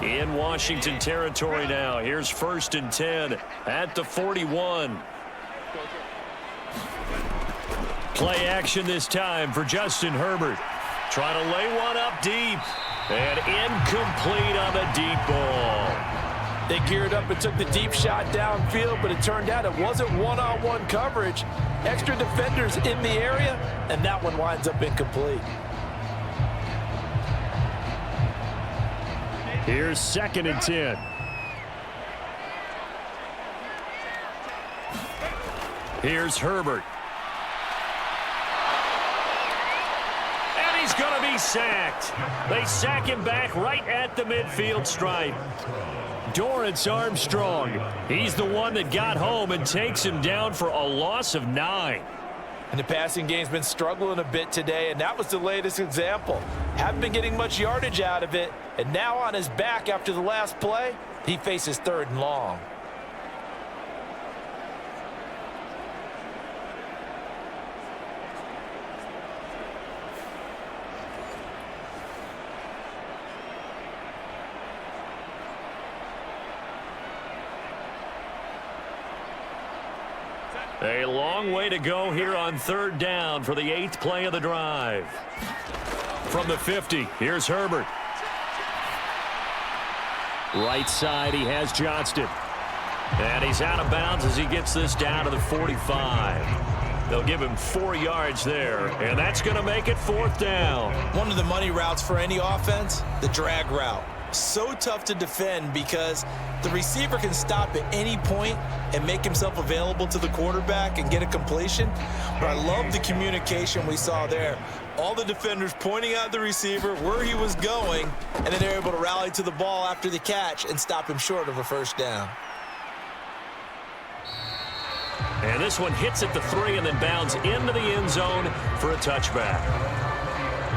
In Washington territory now. Here's 1st and 10 at the 41. Play action this time for Justin Herbert. Trying to lay one up deep. And incomplete on the deep ball. They geared up and took the deep shot downfield, but it turned out it wasn't one-on-one coverage. Extra defenders in the area, and that one winds up incomplete. Here's 2nd and 10. Here's Herbert. And he's going to be sacked. They sack him back right at the midfield stripe. Dorrance Armstrong. He's the one that got home and takes him down for a loss of 9. And the passing game's been struggling a bit today, and that was the latest example. Haven't been getting much yardage out of it, and now on his back after the last play, he faces 3rd and long. A long way to go here on 3rd down for the 8th play of the drive. From the 50, here's Herbert. Right side, he has Johnston. And he's out of bounds as he gets this down to the 45. They'll give him 4 yards there, and that's going to make it 4th down. One of the money routes for any offense, the drag route. So tough to defend because the receiver can stop at any point and make himself available to the quarterback and get a completion. But I love the communication we saw there. All the defenders pointing out the receiver, where he was going, and then they're able to rally to the ball after the catch and stop him short of a 1st down. And this one hits at the 3 and then bounds into the end zone for a touchback.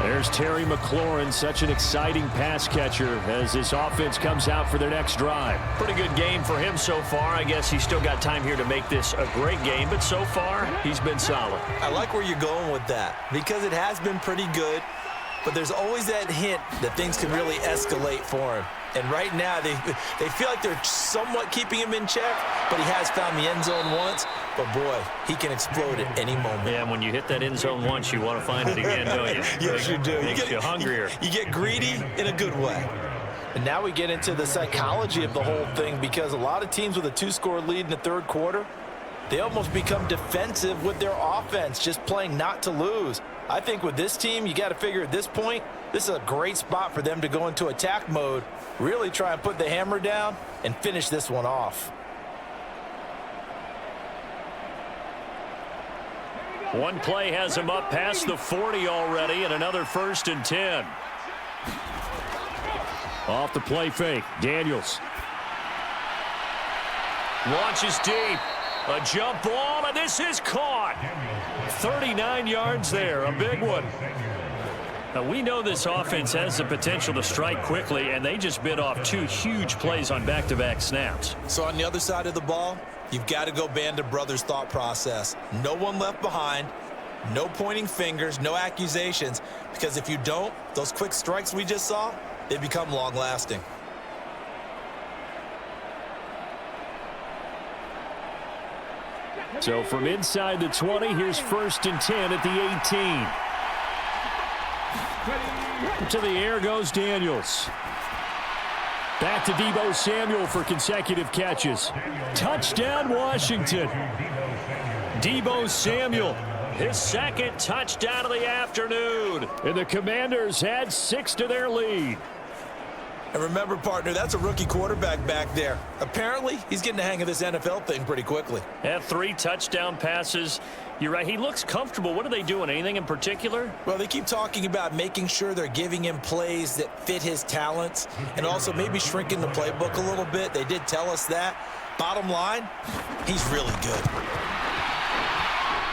There's Terry McLaurin, such an exciting pass catcher as this offense comes out for their next drive. Pretty good game for him so far. I guess he's still got time here to make this a great game, but so far he's been solid. I like where you're going with that because it has been pretty good, but there's always that hint that things can really escalate for him. And right now, they feel like they're somewhat keeping him in check, but he has found the end zone once. But, boy, he can explode at any moment. Yeah, when you hit that end zone once, you want to find it again, don't you? Yes, you do. Makes you hungrier. You get greedy in a good way. And now we get into the psychology of the whole thing because a lot of teams with a 2-score lead in the 3rd quarter, they almost become defensive with their offense, just playing not to lose. I think with this team, you got to figure at this point, this is a great spot for them to go into attack mode, really try and put the hammer down and finish this one off. One play has him up past the 40 already, and another 1st and 10. Off the play fake, Daniels. Launches deep. A jump ball, and this is caught. 39 yards there, a big one. Now, we know this offense has the potential to strike quickly, and they just bit off 2 huge plays on back-to-back snaps. So on the other side of the ball, you've got to go Band of Brothers thought process. No one left behind, no pointing fingers, no accusations, because if you don't, those quick strikes we just saw, they become long-lasting. So from inside the 20, here's 1st and 10 at the 18. To the air goes Daniels. Back to Deebo Samuel for consecutive catches. Touchdown, Washington. Deebo Samuel, his 2nd touchdown of the afternoon. And the Commanders had 6 to their lead. And remember, partner, that's a rookie quarterback back there. Apparently, he's getting the hang of this NFL thing pretty quickly. Had 3 touchdown passes. You're right, he looks comfortable. What are they doing? Anything in particular? Well, they keep talking about making sure they're giving him plays that fit his talents and also maybe shrinking the playbook a little bit. They did tell us that. Bottom line, he's really good.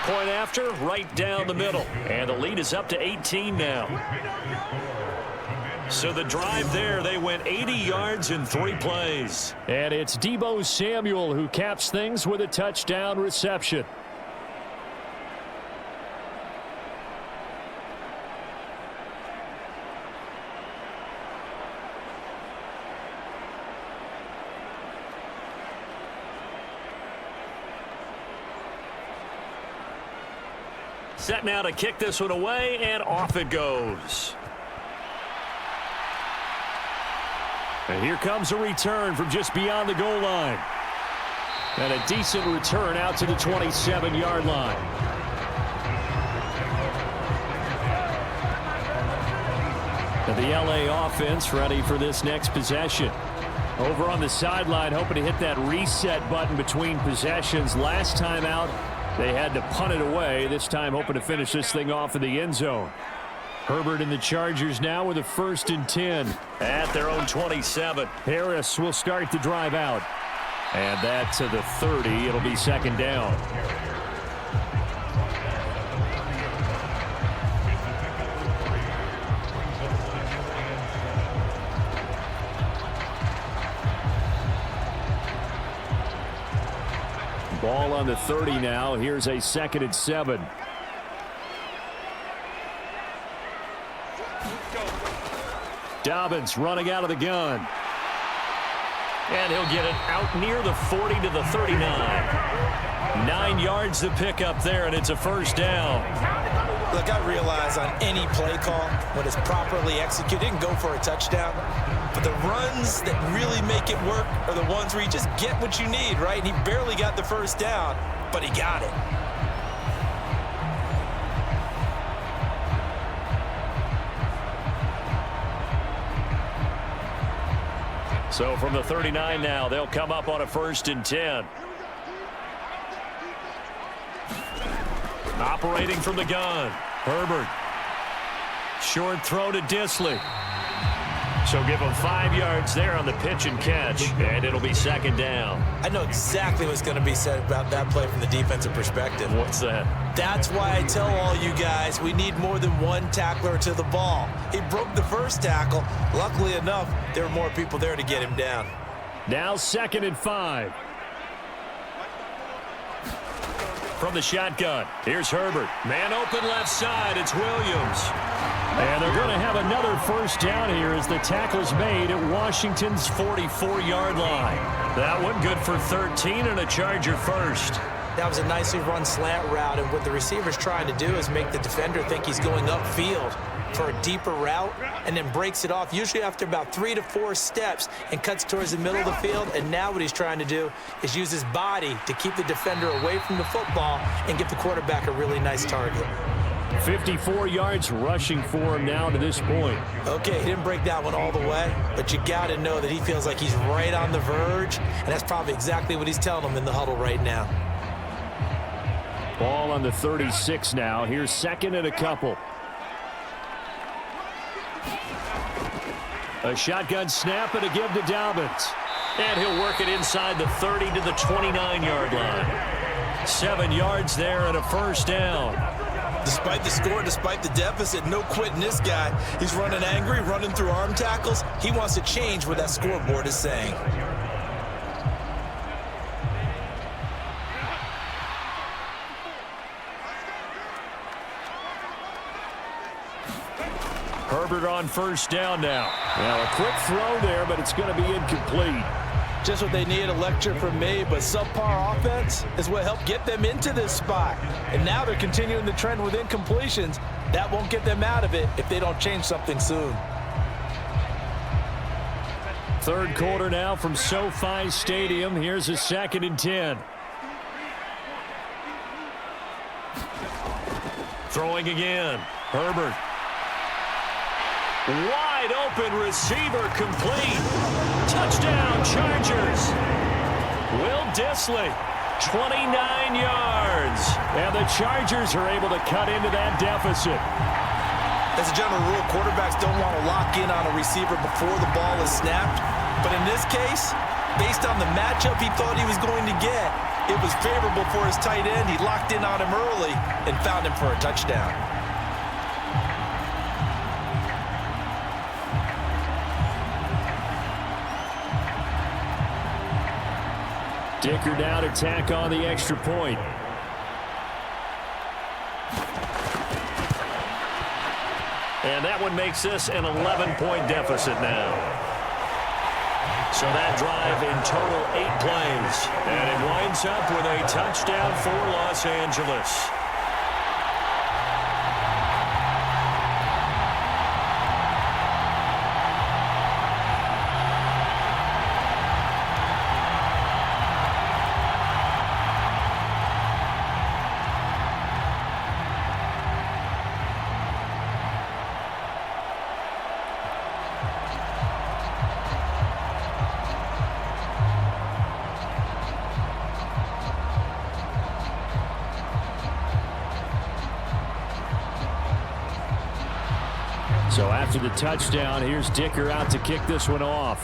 Point after, right down the middle. And the lead is up to 18 now. So the drive there, they went 80 yards in 3 plays. And it's Deebo Samuel who caps things with a touchdown reception. Set now to kick this one away, and off it goes. And here comes a return from just beyond the goal line. And a decent return out to the 27-yard line. And the LA offense ready for this next possession. Over on the sideline, hoping to hit that reset button between possessions. Last time out, they had to punt it away. This time hoping to finish this thing off in the end zone. Herbert and the Chargers now with a 1st and 10. At their own 27. Harris will start the drive out. And that to the 30. It'll be 2nd down. Ball on the 30 now. Here's a 2nd and 7. Dobbins running out of the gun. And he'll get it out near the 40 to the 39. 9 yards to pick up there, and it's a 1st down. Look, I realize on any play call, when it's properly executed, it can go for a touchdown. But the runs that really make it work are the ones where you just get what you need, right? And he barely got the 1st down, but he got it. So from the 39 now, they'll come up on a 1st and 10. Operating from the gun, Herbert. Short throw to Disley. So give him 5 yards there on the pitch and catch, and it'll be 2nd down. I know exactly what's going to be said about that play from the defensive perspective. What's that? That's why I tell all you guys we need more than one tackler to the ball. He broke the first tackle. Luckily enough, there were more people there to get him down. Now 2nd and 5. From the shotgun, here's Herbert. Man open left side, it's Williams. And they're going to have another 1st down here as the tackle's made at Washington's 44-yard line. That one good for 13 and a Charger 1st. That was a nicely run slant route, and what the receiver's trying to do is make the defender think he's going upfield for a deeper route and then breaks it off, usually after about 3 to 4 steps, and cuts towards the middle of the field. And now what he's trying to do is use his body to keep the defender away from the football and give the quarterback a really nice target. 54 yards rushing for him now to this point. Okay, he didn't break that one all the way, but you got to know that he feels like he's right on the verge, and that's probably exactly what he's telling them in the huddle right now. Ball on the 36 now. Here's 2nd and a couple. A shotgun snap and a give to Dobbins. And he'll work it inside the 30 to the 29-yard line. 7 yards there and a 1st down. Despite the score, despite the deficit, no quitting this guy. He's running angry, running through arm tackles. He wants to change what that scoreboard is saying. Herbert on 1st down now. Now a quick throw there, but it's going to be incomplete. Just what they need, a lecture from me, but subpar offense is what helped get them into this spot. And now they're continuing the trend with incompletions. That won't get them out of it if they don't change something soon. 3rd quarter now from SoFi Stadium. Here's a 2nd and 10. Throwing again, Herbert. Wide open receiver complete. Touchdown Chargers. Will Disley, 29 yards. And the Chargers are able to cut into that deficit. As a general rule, quarterbacks don't want to lock in on a receiver before the ball is snapped. But in this case, based on the matchup he thought he was going to get, it was favorable for his tight end. He locked in on him early and found him for a touchdown. Dicker now to tack on the extra point. And that one makes this an 11-point deficit now. So that drive in total 8 plays. And it winds up with a touchdown for Los Angeles. So after the touchdown, here's Dicker out to kick this one off.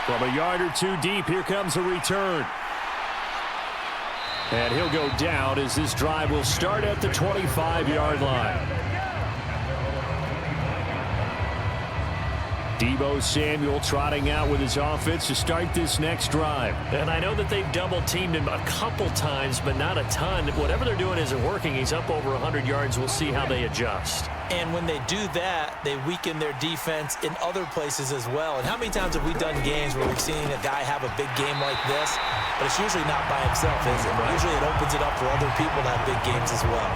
From a yard or 2 deep, here comes a return. And he'll go down as this drive will start at the 25-yard line. Deebo Samuel trotting out with his offense to start this next drive. And I know that they've double-teamed him a couple times, but not a ton. Whatever they're doing isn't working. He's up over 100 yards. We'll see how they adjust. And when they do that, they weaken their defense in other places as well. And how many times have we done games where we've seen a guy have a big game like this, but it's usually not by himself, is it? Usually it opens it up for other people to have big games as well.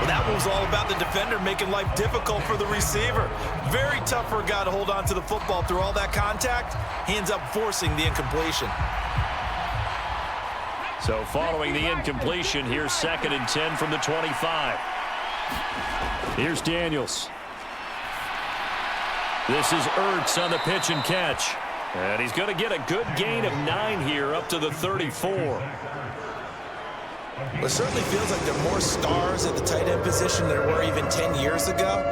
Well, that one was all about the defender making life difficult for the receiver. Very tough for a guy to hold on to the football through all that contact. He ends up forcing the incompletion. So following the incompletion, here's 2nd and 10 from the 25. Here's Daniels. This is Ertz on the pitch and catch. And he's going to get a good gain of 9 here up to the 34. Well, it certainly feels like there are more stars at the tight end position than there were even 10 years ago.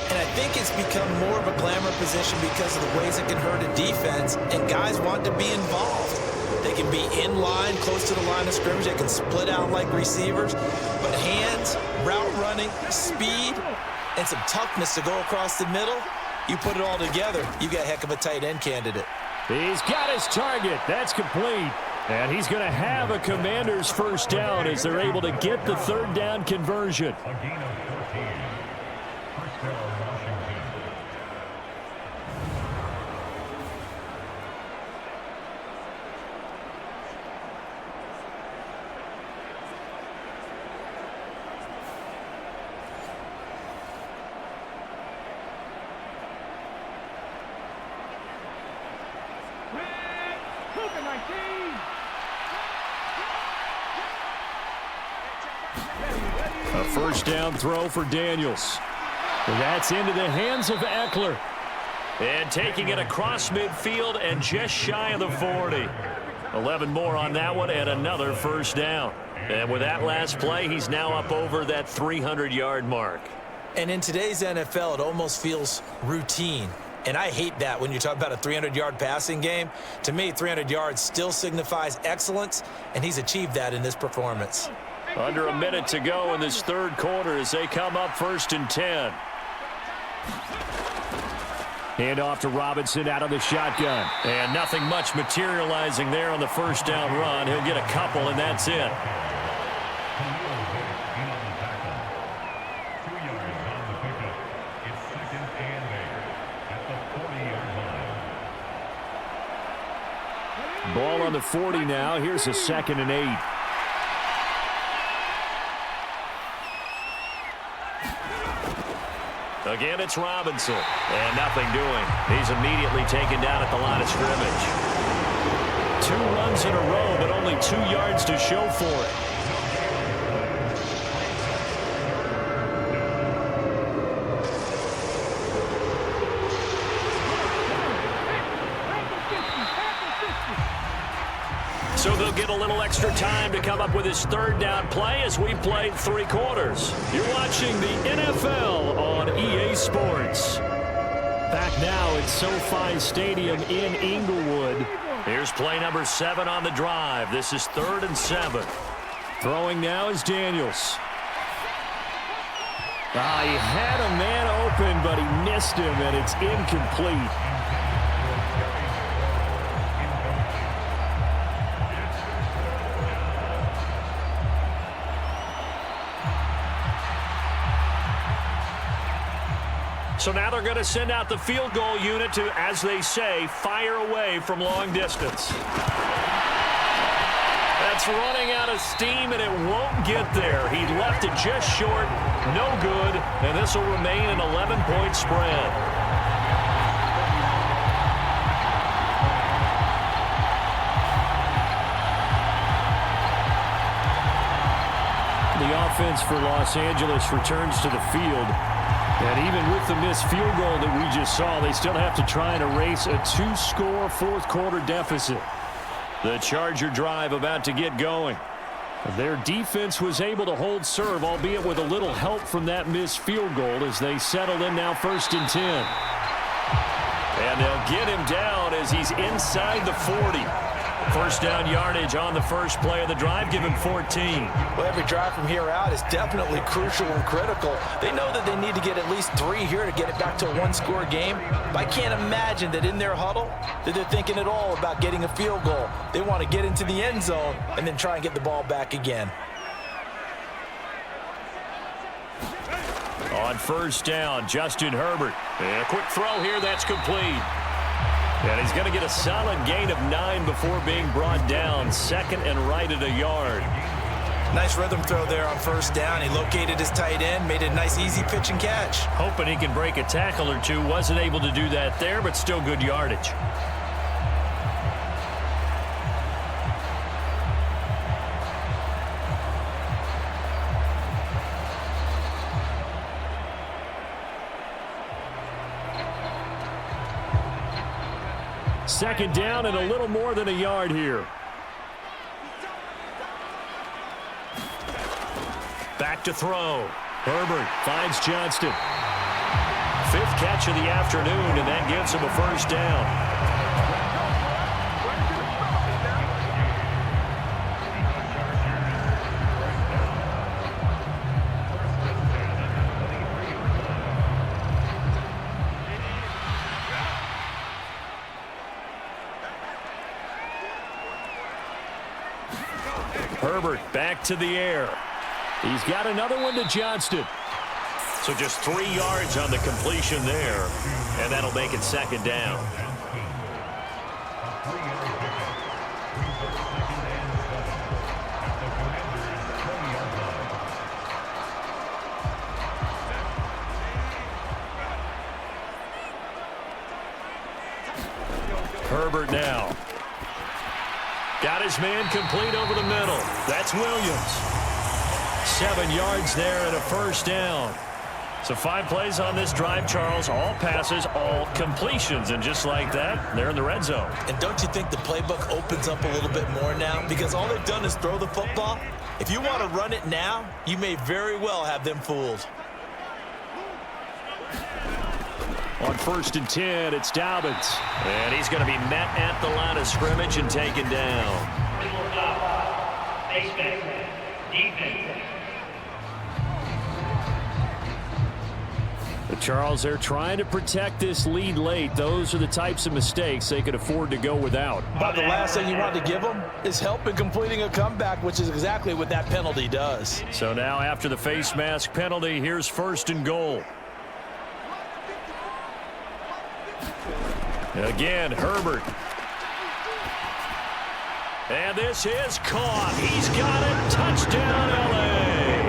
And I think it's become more of a glamour position because of the ways it can hurt a defense, and guys want to be involved. They can be in line, close to the line of scrimmage. They can split out like receivers. But hands, route running, speed, and some toughness to go across the middle, you put it all together, you got a heck of a tight end candidate. He's got his target. That's complete. And he's going to have a Commanders first down as they're able to get the third down conversion. A first down throw for Daniels. That's into the hands of Eckler. And taking it across midfield and just shy of the 40. 11 more on that one and another first down. And with that last play, he's now up over that 300-yard mark. And in today's NFL, it almost feels routine. And I hate that when you talk about a 300-yard passing game. To me, 300 yards still signifies excellence, and he's achieved that in this performance. Under a minute to go in this third quarter as they come up 1st and 10. Hand off to Robinson out of the shotgun. And nothing much materializing there on the first down run. He'll get a couple, and that's it. Ball on the 40 now. Here's a 2nd and 8. Again, it's Robinson. And nothing doing. He's immediately taken down at the line of scrimmage. 2 runs in a row, but only 2 yards to show for it. So they'll get a little extra time to come up with his third down play as we play 3 quarters. You're watching the NFL on EA Sports. Back now at SoFi Stadium in Inglewood. Here's play number 7 on the drive. This is 3rd and 7. Throwing now is Daniels. He had a man open, but he missed him, and it's incomplete. So now they're going to send out the field goal unit to, as they say, fire away from long distance. That's running out of steam, and it won't get there. He left it just short, no good, and this will remain an 11-point spread. The offense for Los Angeles returns to the field. And even with the missed field goal that we just saw, they still have to try and erase a 2-score fourth-quarter deficit. The Charger drive about to get going. Their defense was able to hold serve, albeit with a little help from that missed field goal as they settle in now 1st and 10. And they'll get him down as he's inside the 40. First down yardage on the first play of the drive, give him 14. Well, every drive from here out is definitely crucial and critical. They know that they need to get at least 3 here to get it back to a 1-score game. But I can't imagine that in their huddle that they're thinking at all about getting a field goal. They want to get into the end zone and then try and get the ball back again. On first down, Justin Herbert. And a quick throw here, that's complete. And he's going to get a solid gain of 9 before being brought down. 2nd and right at a yard. Nice rhythm throw there on first down. He located his tight end, made it a nice easy pitch and catch. Hoping he can break a tackle or two. Wasn't able to do that there, but still good yardage. second down and a little more than a yard here. Back to throw. Herbert finds Johnston. 5th catch of the afternoon, and that gives him a first down. Herbert back to the air. He's got another one to Johnston. So just 3 yards on the completion there, and that'll make it second down. Herbert now. Got his man complete over the middle. That's Williams. 7 yards there and a first down. So 5 plays on this drive, Charles. All passes, all completions. And just like that, they're in the red zone. And don't you think the playbook opens up a little bit more now? Because all they've done is throw the football. If you want to run it now, you may very well have them fooled. On 1st and 10, it's Dobbins. And he's going to be met at the line of scrimmage and taken down. But Charles, they're trying to protect this lead late. Those are the types of mistakes they could afford to go without. But the last thing you want to give them is help in completing a comeback, which is exactly what that penalty does. So now after the face mask penalty, here's 1st and goal. Again, Herbert. And this is caught. He's got it. Touchdown, L.A.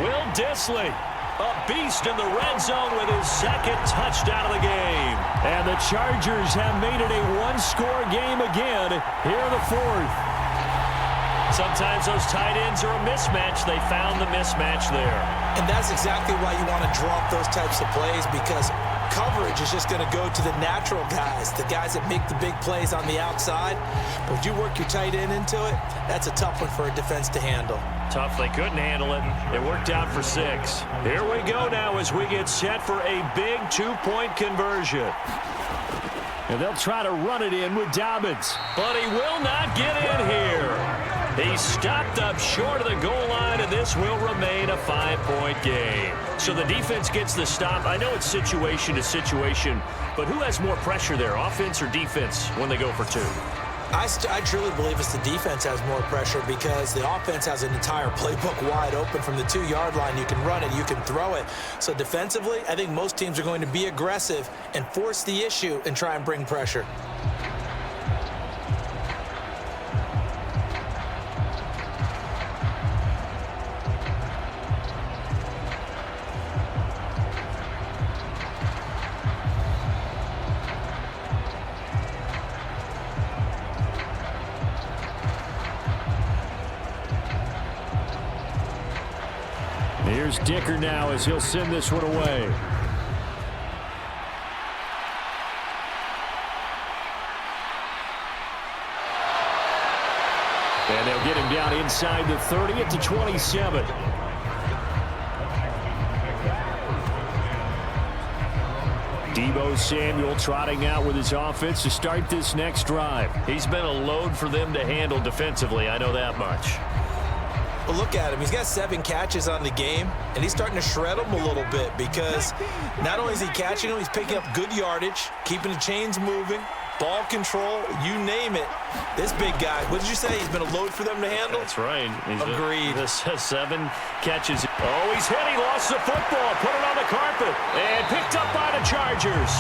Will Dissly, a beast in the red zone with his 2nd touchdown of the game. And the Chargers have made it a 1-score game again here in the 4th. Sometimes those tight ends are a mismatch. They found the mismatch there. And that's exactly why you want to draw up those types of plays, because coverage is just going to go to the natural guys, the guys that make the big plays on the outside. But when you work your tight end into it, that's a tough one for a defense to handle. Tough. They couldn't handle it. It worked out for 6. Here we go now as we get set for a big 2-point conversion. And they'll try to run it in with Dobbins. But he will not get in here. He's stopped up short of the goal line, and this will remain a 5-point game. So the defense gets the stop. I know it's situation to situation, but who has more pressure there, offense or defense, when they go for 2? I truly believe it's the defense has more pressure, because the offense has an entire playbook wide open from the 2-yard line. You can run it, you can throw it. So defensively, I think most teams are going to be aggressive and force the issue and try and bring pressure. Here's Dicker now as he'll send this one away. And they'll get him down inside the 30 at the 27. Deebo Samuel trotting out with his offense to start this next drive. He's been a load for them to handle defensively, I know that much. Well, look at him. He's got 7 catches on the game, and he's starting to shred them a little bit, because not only is he catching them, he's picking up good yardage, keeping the chains moving, ball control, you name it. This big guy, what did you say? He's been a load for them to handle? That's right. Agreed. This has 7 catches. Oh, he's hit. He lost the football. Put it on the carpet. And picked up by the Chargers.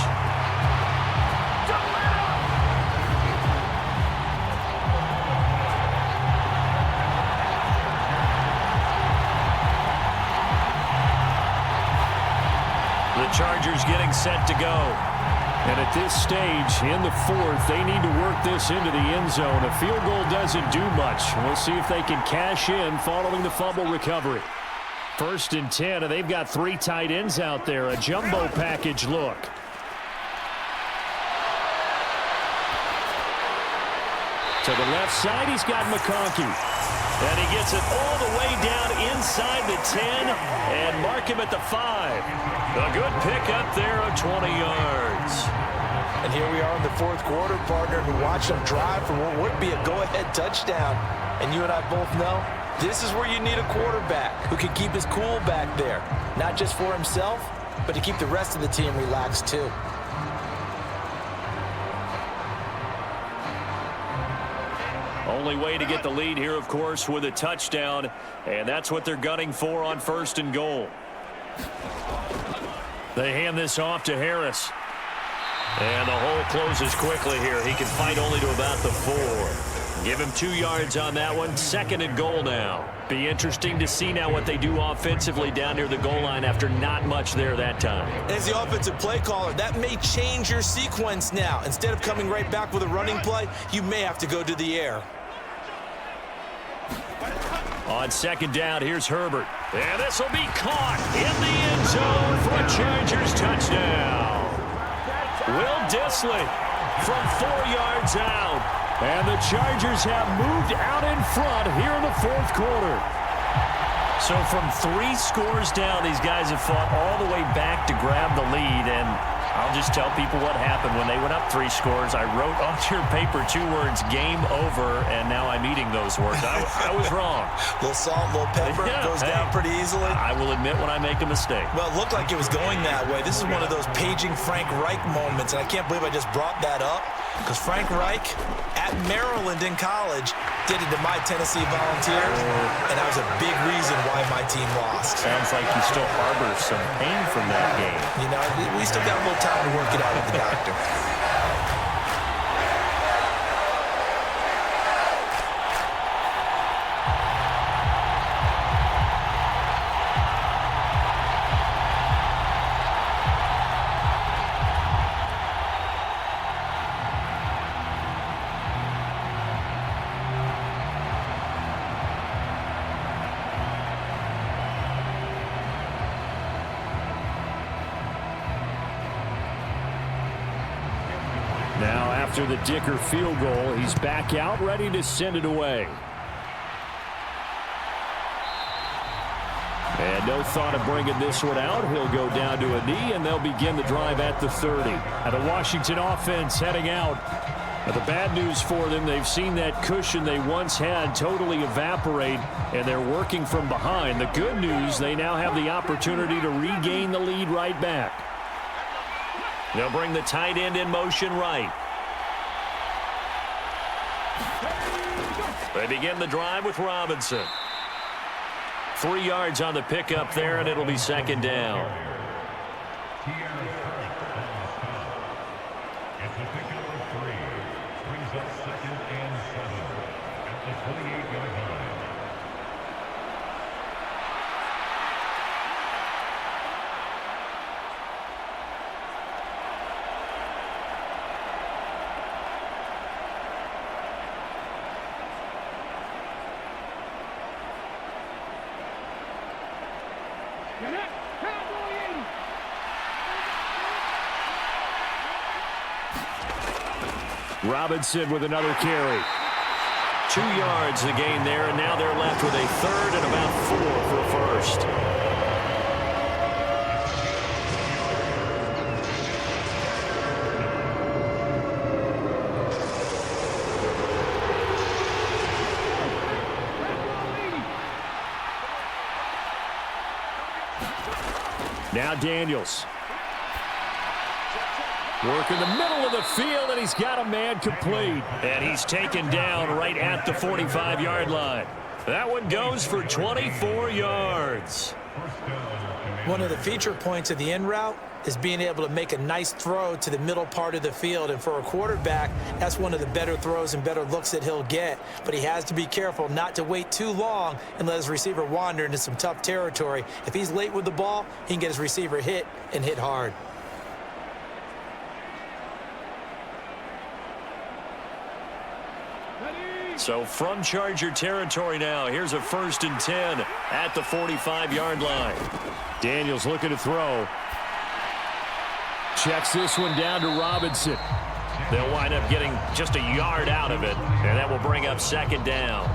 The Chargers getting set to go. And at this stage, in the 4th, they need to work this into the end zone. A field goal doesn't do much. We'll see if they can cash in following the fumble recovery. 1st and 10, and they've got 3 tight ends out there. A jumbo package look. To the left side, he's got McConkey. And he gets it all the way down inside the 10 and mark him at the 5. A good pickup there of 20 yards. And here we are in the fourth quarter, partner, who watched him drive for what would be a go-ahead touchdown. And you and I both know this is where you need a quarterback who can keep his cool back there, not just for himself, but to keep the rest of the team relaxed too. Only way to get the lead here, of course, with a touchdown, and that's what they're gunning for on 1st and goal. They hand this off to Harris. And the hole closes quickly here. He can fight only to about the 4. Give him 2 yards on that one. 2nd and goal now. Be interesting to see now what they do offensively down near the goal line after not much there that time. As the offensive play caller, that may change your sequence now. Instead of coming right back with a running play, you may have to go to the air. On 2nd down, here's Herbert. And this will be caught in the end zone for a Chargers touchdown. Will Dissly from 4 yards out. And the Chargers have moved out in front here in the fourth quarter. So from 3 scores down, these guys have fought all the way back to grab the lead. And I'll just tell people what happened when they went up 3 scores. I wrote on your paper 2 words, game over, and now I'm eating those words. I was wrong. A little salt, a little pepper, goes down pretty easily. I will admit when I make a mistake. Well, it looked like it was going that way. This is one of those paging Frank Reich moments, and I can't believe I just brought that up, because Frank Reich at Maryland in college did it to my Tennessee Volunteers, and that was a big reason why my team lost. Sounds like you still harbor some pain from that game. You know, we still got a little time to work it out with the doctor. Now after the Dicker field goal, he's back out, ready to send it away. And no thought of bringing this one out. He'll go down to a knee, and they'll begin the drive at the 30. And the Washington offense heading out. But the bad news for them, they've seen that cushion they once had totally evaporate, and they're working from behind. The good news, they now have the opportunity to regain the lead right back. They'll bring the tight end in motion right. They begin the drive with Robinson. 3 yards on the pickup there, and it'll be 2nd down. It's a pickup of 3. Brings up 2nd and 7 at the 28-yard line. Robinson with another carry. 2 yards the gain there, and now they're left with a 3rd and about 4 for a 1st. Now Daniels. Work in the middle of the field, and he's got a man complete. And he's taken down right at the 45-yard line. That one goes for 24 yards. One of the feature points of the in route is being able to make a nice throw to the middle part of the field. And for a quarterback, that's one of the better throws and better looks that he'll get. But he has to be careful not to wait too long and let his receiver wander into some tough territory. If he's late with the ball, he can get his receiver hit and hit hard. So from Charger territory now, here's a 1st and 10 at the 45-yard line. Daniels looking to throw. Checks this one down to Robinson. They'll wind up getting just a yard out of it, and that will bring up second down.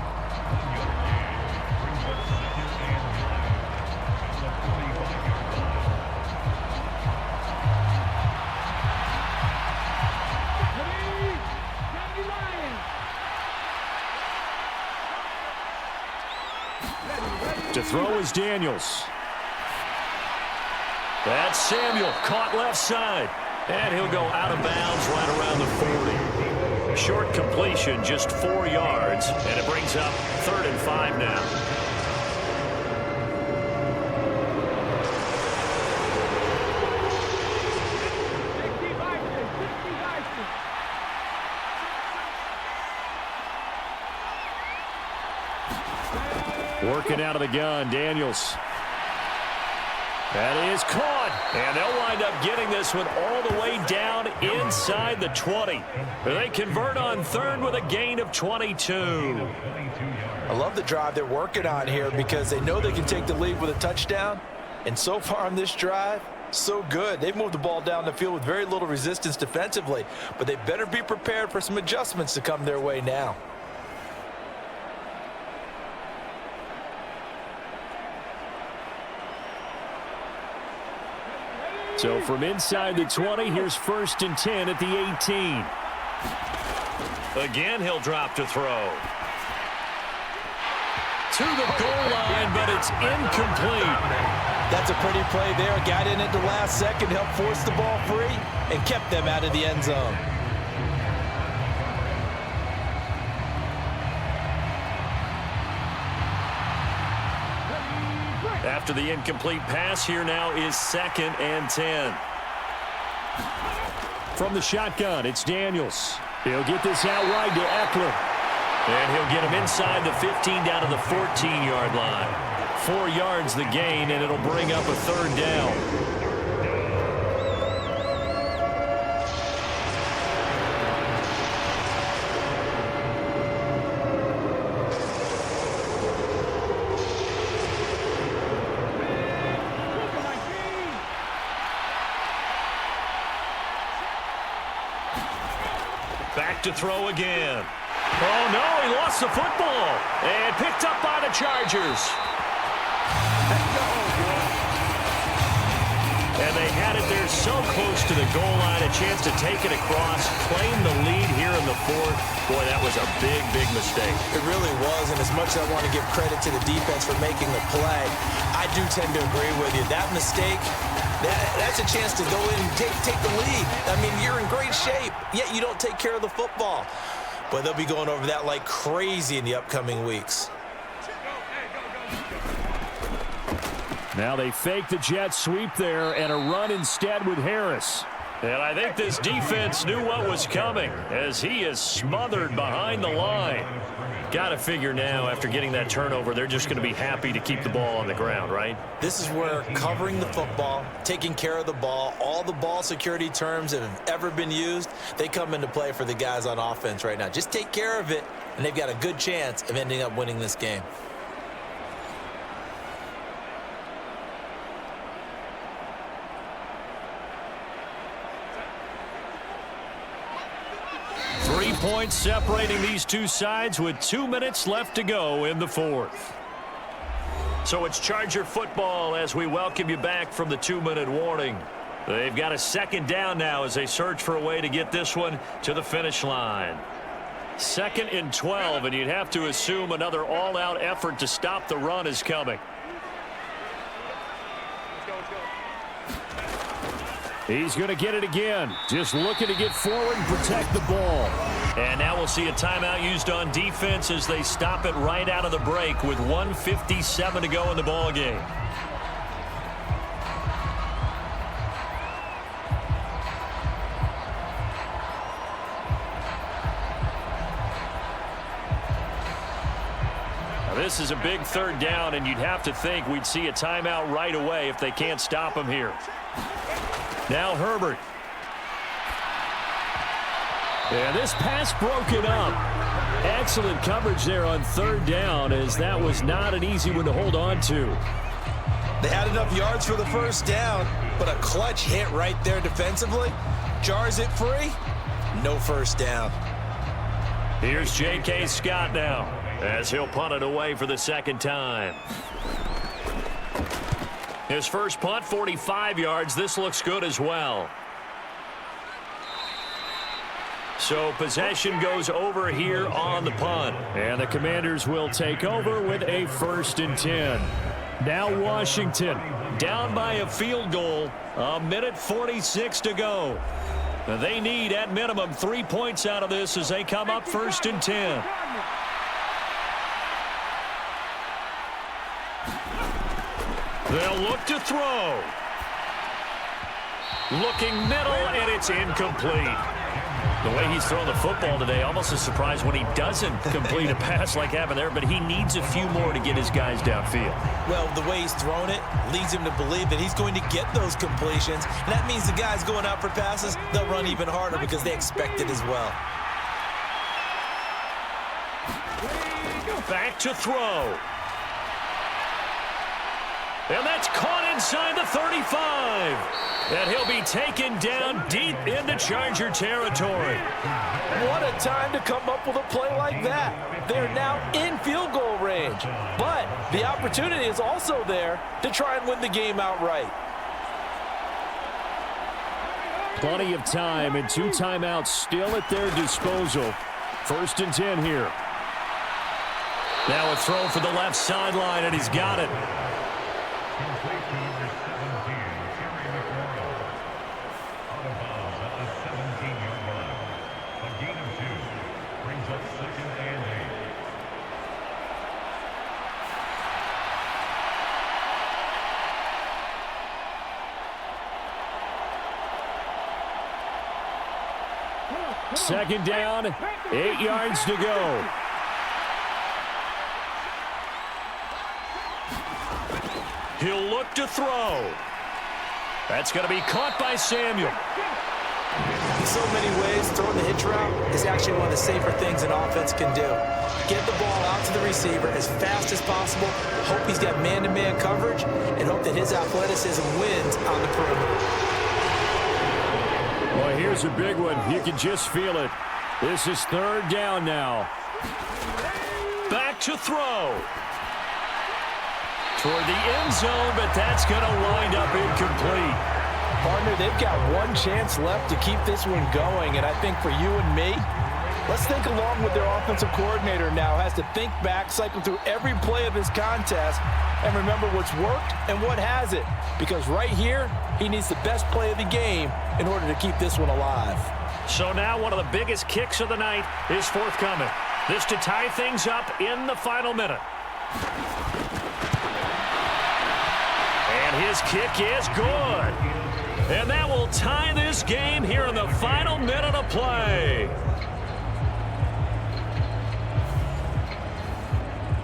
To throw is Daniels. That's Samuel, caught left side. And he'll go out of bounds right around the 40. Short completion, just 4 yards, and it brings up 3rd and 5 now. Working out of the gun, Daniels. That is caught. And they'll wind up getting this one all the way down inside the 20. They convert on 3rd with a gain of 22. I love the drive they're working on here because they know they can take the lead with a touchdown. And so far on this drive, so good. They've moved the ball down the field with very little resistance defensively, but they better be prepared for some adjustments to come their way now. So from inside the 20, here's 1st and 10 at the 18. Again, he'll drop to throw. To the goal line, but it's incomplete. That's a pretty play there. Got in at the last second, helped force the ball free, and kept them out of the end zone. After the incomplete pass, here now is 2nd and 10. From the shotgun, it's Daniels. He'll get this out wide to Eckler. And he'll get him inside the 15 down to the 14-yard line. 4 yards the gain, and it'll bring up a 3rd down. Back to throw again. Oh, no, he lost the football. And picked up by the Chargers. And they had it there so close to the goal line, a chance to take it across, claim the lead here in the 4th. Boy, that was a big, big mistake. It really was, and as much as I want to give credit to the defense for making the play, I do tend to agree with you. That mistake, that's a chance to go in and take the lead. I mean, you're in great shape, yet you don't take care of the football. But they'll be going over that like crazy in the upcoming weeks. Now they fake the jet sweep there and a run instead with Harris. And I think this defense knew what was coming as he is smothered behind the line. Got to figure now, after getting that turnover, they're just going to be happy to keep the ball on the ground, right? This is where covering the football, taking care of the ball, all the ball security terms that have ever been used, they come into play for the guys on offense right now. Just take care of it, and they've got a good chance of ending up winning this game. Points separating these two sides with 2 minutes left to go in the 4th. So it's Charger football as we welcome you back from the 2-minute warning. They've got a 2nd down now as they search for a way to get this one to the finish line. 2nd and 12, and you'd have to assume another all-out effort to stop the run is coming. He's going to get it again. Just looking to get forward and protect the ball. And now we'll see a timeout used on defense as they stop it right out of the break with 1:57 to go in the ball game. Now this is a big 3rd down, and you'd have to think we'd see a timeout right away if they can't stop him here. Now Herbert. And this pass broken up. Excellent coverage there on 3rd down, as that was not an easy one to hold on to. They had enough yards for the 1st down, but a clutch hit right there defensively. Jars it free. no first down. Here's J.K. Scott now as he'll punt it away for the second time. His first punt, 45 yards. This looks good as well. So possession goes over here on the punt. And the Commanders will take over with a 1st and 10. Now Washington Down by a field goal. A minute 46 to go. They need, at minimum, 3 points out of this as they come up 1st and 10. They'll look to throw. Looking middle, and it's incomplete. The way he's throwing the football today, almost a surprise when he doesn't complete a pass like happened there, but he needs a few more to get his guys downfield. Well, the way he's thrown it leads him to believe that he's going to get those completions. And that means the guys going out for passes, they'll run even harder because they expect it as well. Back to throw. And that's caught inside the 35. And he'll be taken down deep into Charger territory. What a time to come up with a play like that. They're now in field goal range. But the opportunity is also there to try and win the game outright. Plenty of time and 2 timeouts still at their disposal. 1st and 10 here. Now a throw for the left sideline, and he's got it. Second down, 8 yards to go. He'll look to throw. That's going to be caught by Samuel. In so many ways, throwing the hitch route is actually one of the safer things an offense can do. Get the ball out to the receiver as fast as possible, hope he's got man-to-man coverage, and hope that his athleticism wins on the perimeter. Well, here's a big one. You can just feel it. This is 3rd down now. Back to throw. Toward the end zone, but that's going to wind up incomplete. Partner, they've got one chance left to keep this one going, and I think for you and me, let's think along with their offensive coordinator now. Has to think back, cycle through every play of this contest, and remember what's worked and what hasn't. Because right here, he needs the best play of the game in order to keep this one alive. So now one of the biggest kicks of the night is forthcoming. This to tie things up in the final minute. And his kick is good. And that will tie this game here in the final minute of play.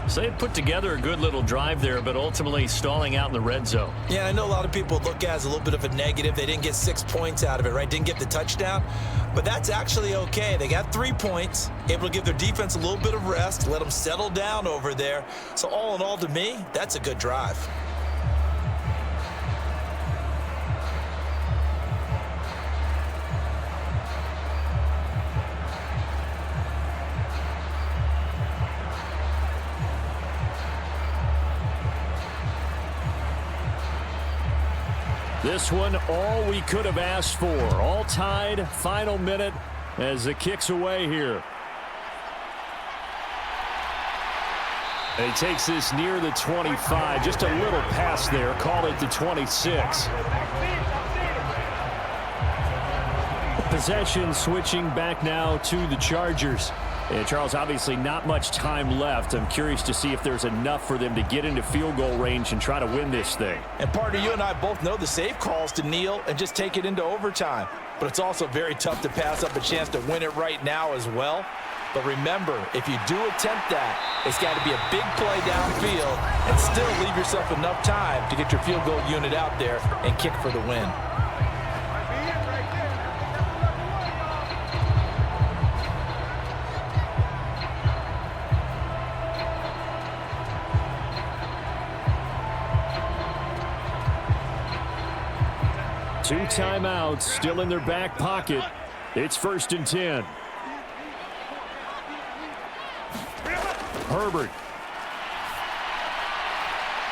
So they put together a good little drive there, but ultimately stalling out in the red zone. Yeah, I know a lot of people look at it as a little bit of a negative. They didn't get 6 points out of it, right? Didn't get the touchdown. But that's actually okay. They got 3 points, able to give their defense a little bit of rest, let them settle down over there. So all in all, to me, that's a good drive. This one, all we could have asked for. All tied, final minute as the kick's away here. And he takes this near the 25. Just a little pass there. Call it the 26. Possession switching back now to the Chargers. And Charles, obviously not much time left. I'm curious to see if there's enough for them to get into field goal range and try to win this thing. And partner, you and I both know the safe calls to kneel and just take it into overtime. But it's also very tough to pass up a chance to win it right now as well. But remember, if you do attempt that, it's got to be a big play downfield and still leave yourself enough time to get your field goal unit out there and kick for the win. Two timeouts still in their back pocket. It's 1st and 10. Herbert.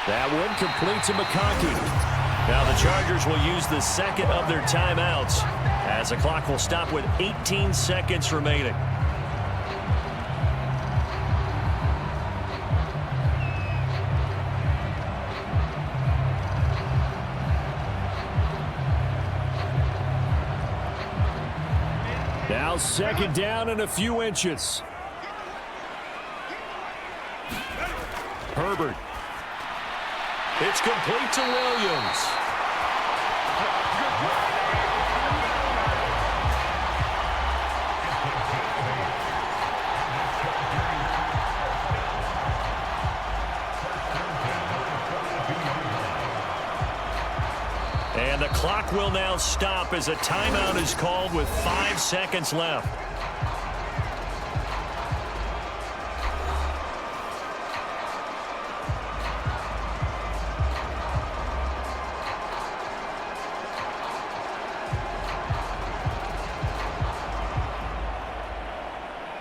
That one complete to McConkey. Now the Chargers will use the second of their timeouts as the clock will stop with 18 seconds remaining. Now 2nd down and a few inches. Herbert. It's complete to Williams. And the clock will now stop as a timeout is called with 5 seconds left.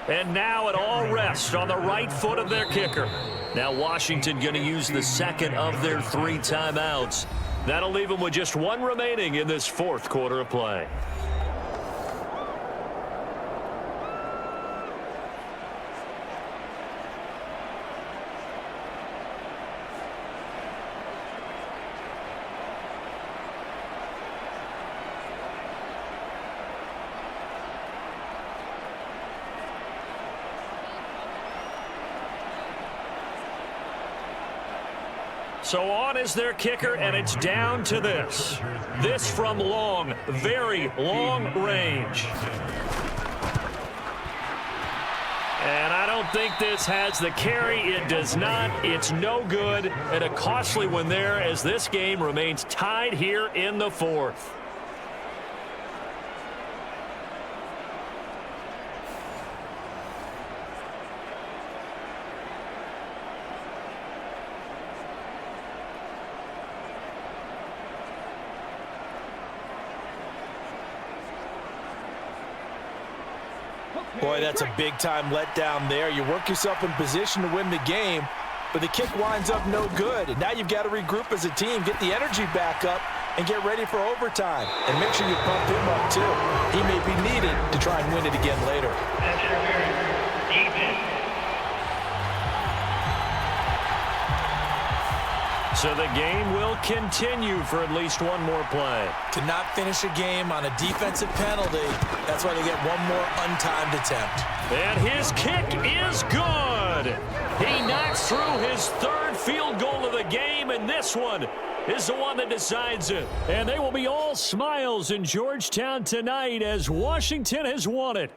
And now it all rests on the right foot of their kicker. Now Washington going to use the second of their 3 timeouts. That'll leave them with just 1 remaining in this 4th quarter of play. So on is their kicker, and it's down to this. This from long, very long range. And I don't think this has the carry. It does not. It's no good. And a costly one there as this game remains tied here in the 4th. Boy, that's a big-time letdown there. You work yourself in position to win the game, but the kick winds up no good. And now you've got to regroup as a team, get the energy back up, and get ready for overtime. And make sure you pump him up, too. He may be needed to try and win it again later. So the game will continue for at least 1 more play. Cannot finish a game on a defensive penalty. That's why they get 1 more untimed attempt. And his kick is good. He knocks through his 3rd field goal of the game, and this one is the one that decides it. And they will be all smiles in Georgetown tonight as Washington has won it.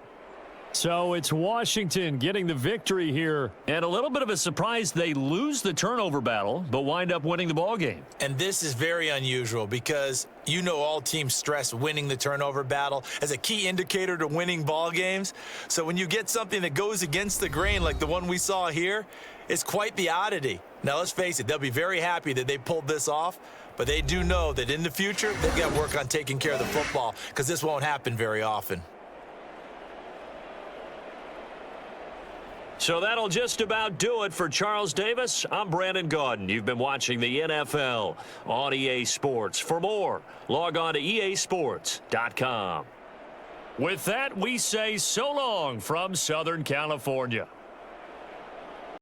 So it's Washington getting the victory here. And a little bit of a surprise, they lose the turnover battle, but wind up winning the ball game. And this is very unusual because you know all teams stress winning the turnover battle as a key indicator to winning ball games. So when you get something that goes against the grain like the one we saw here, it's quite the oddity. Now let's face it, they'll be very happy that they pulled this off, but they do know that in the future, they've got to work on taking care of the football because this won't happen very often. So that'll just about do it for Charles Davis. I'm Brandon Gaudin. You've been watching the NFL on EA Sports. For more, log on to easports.com. With that, we say so long from Southern California.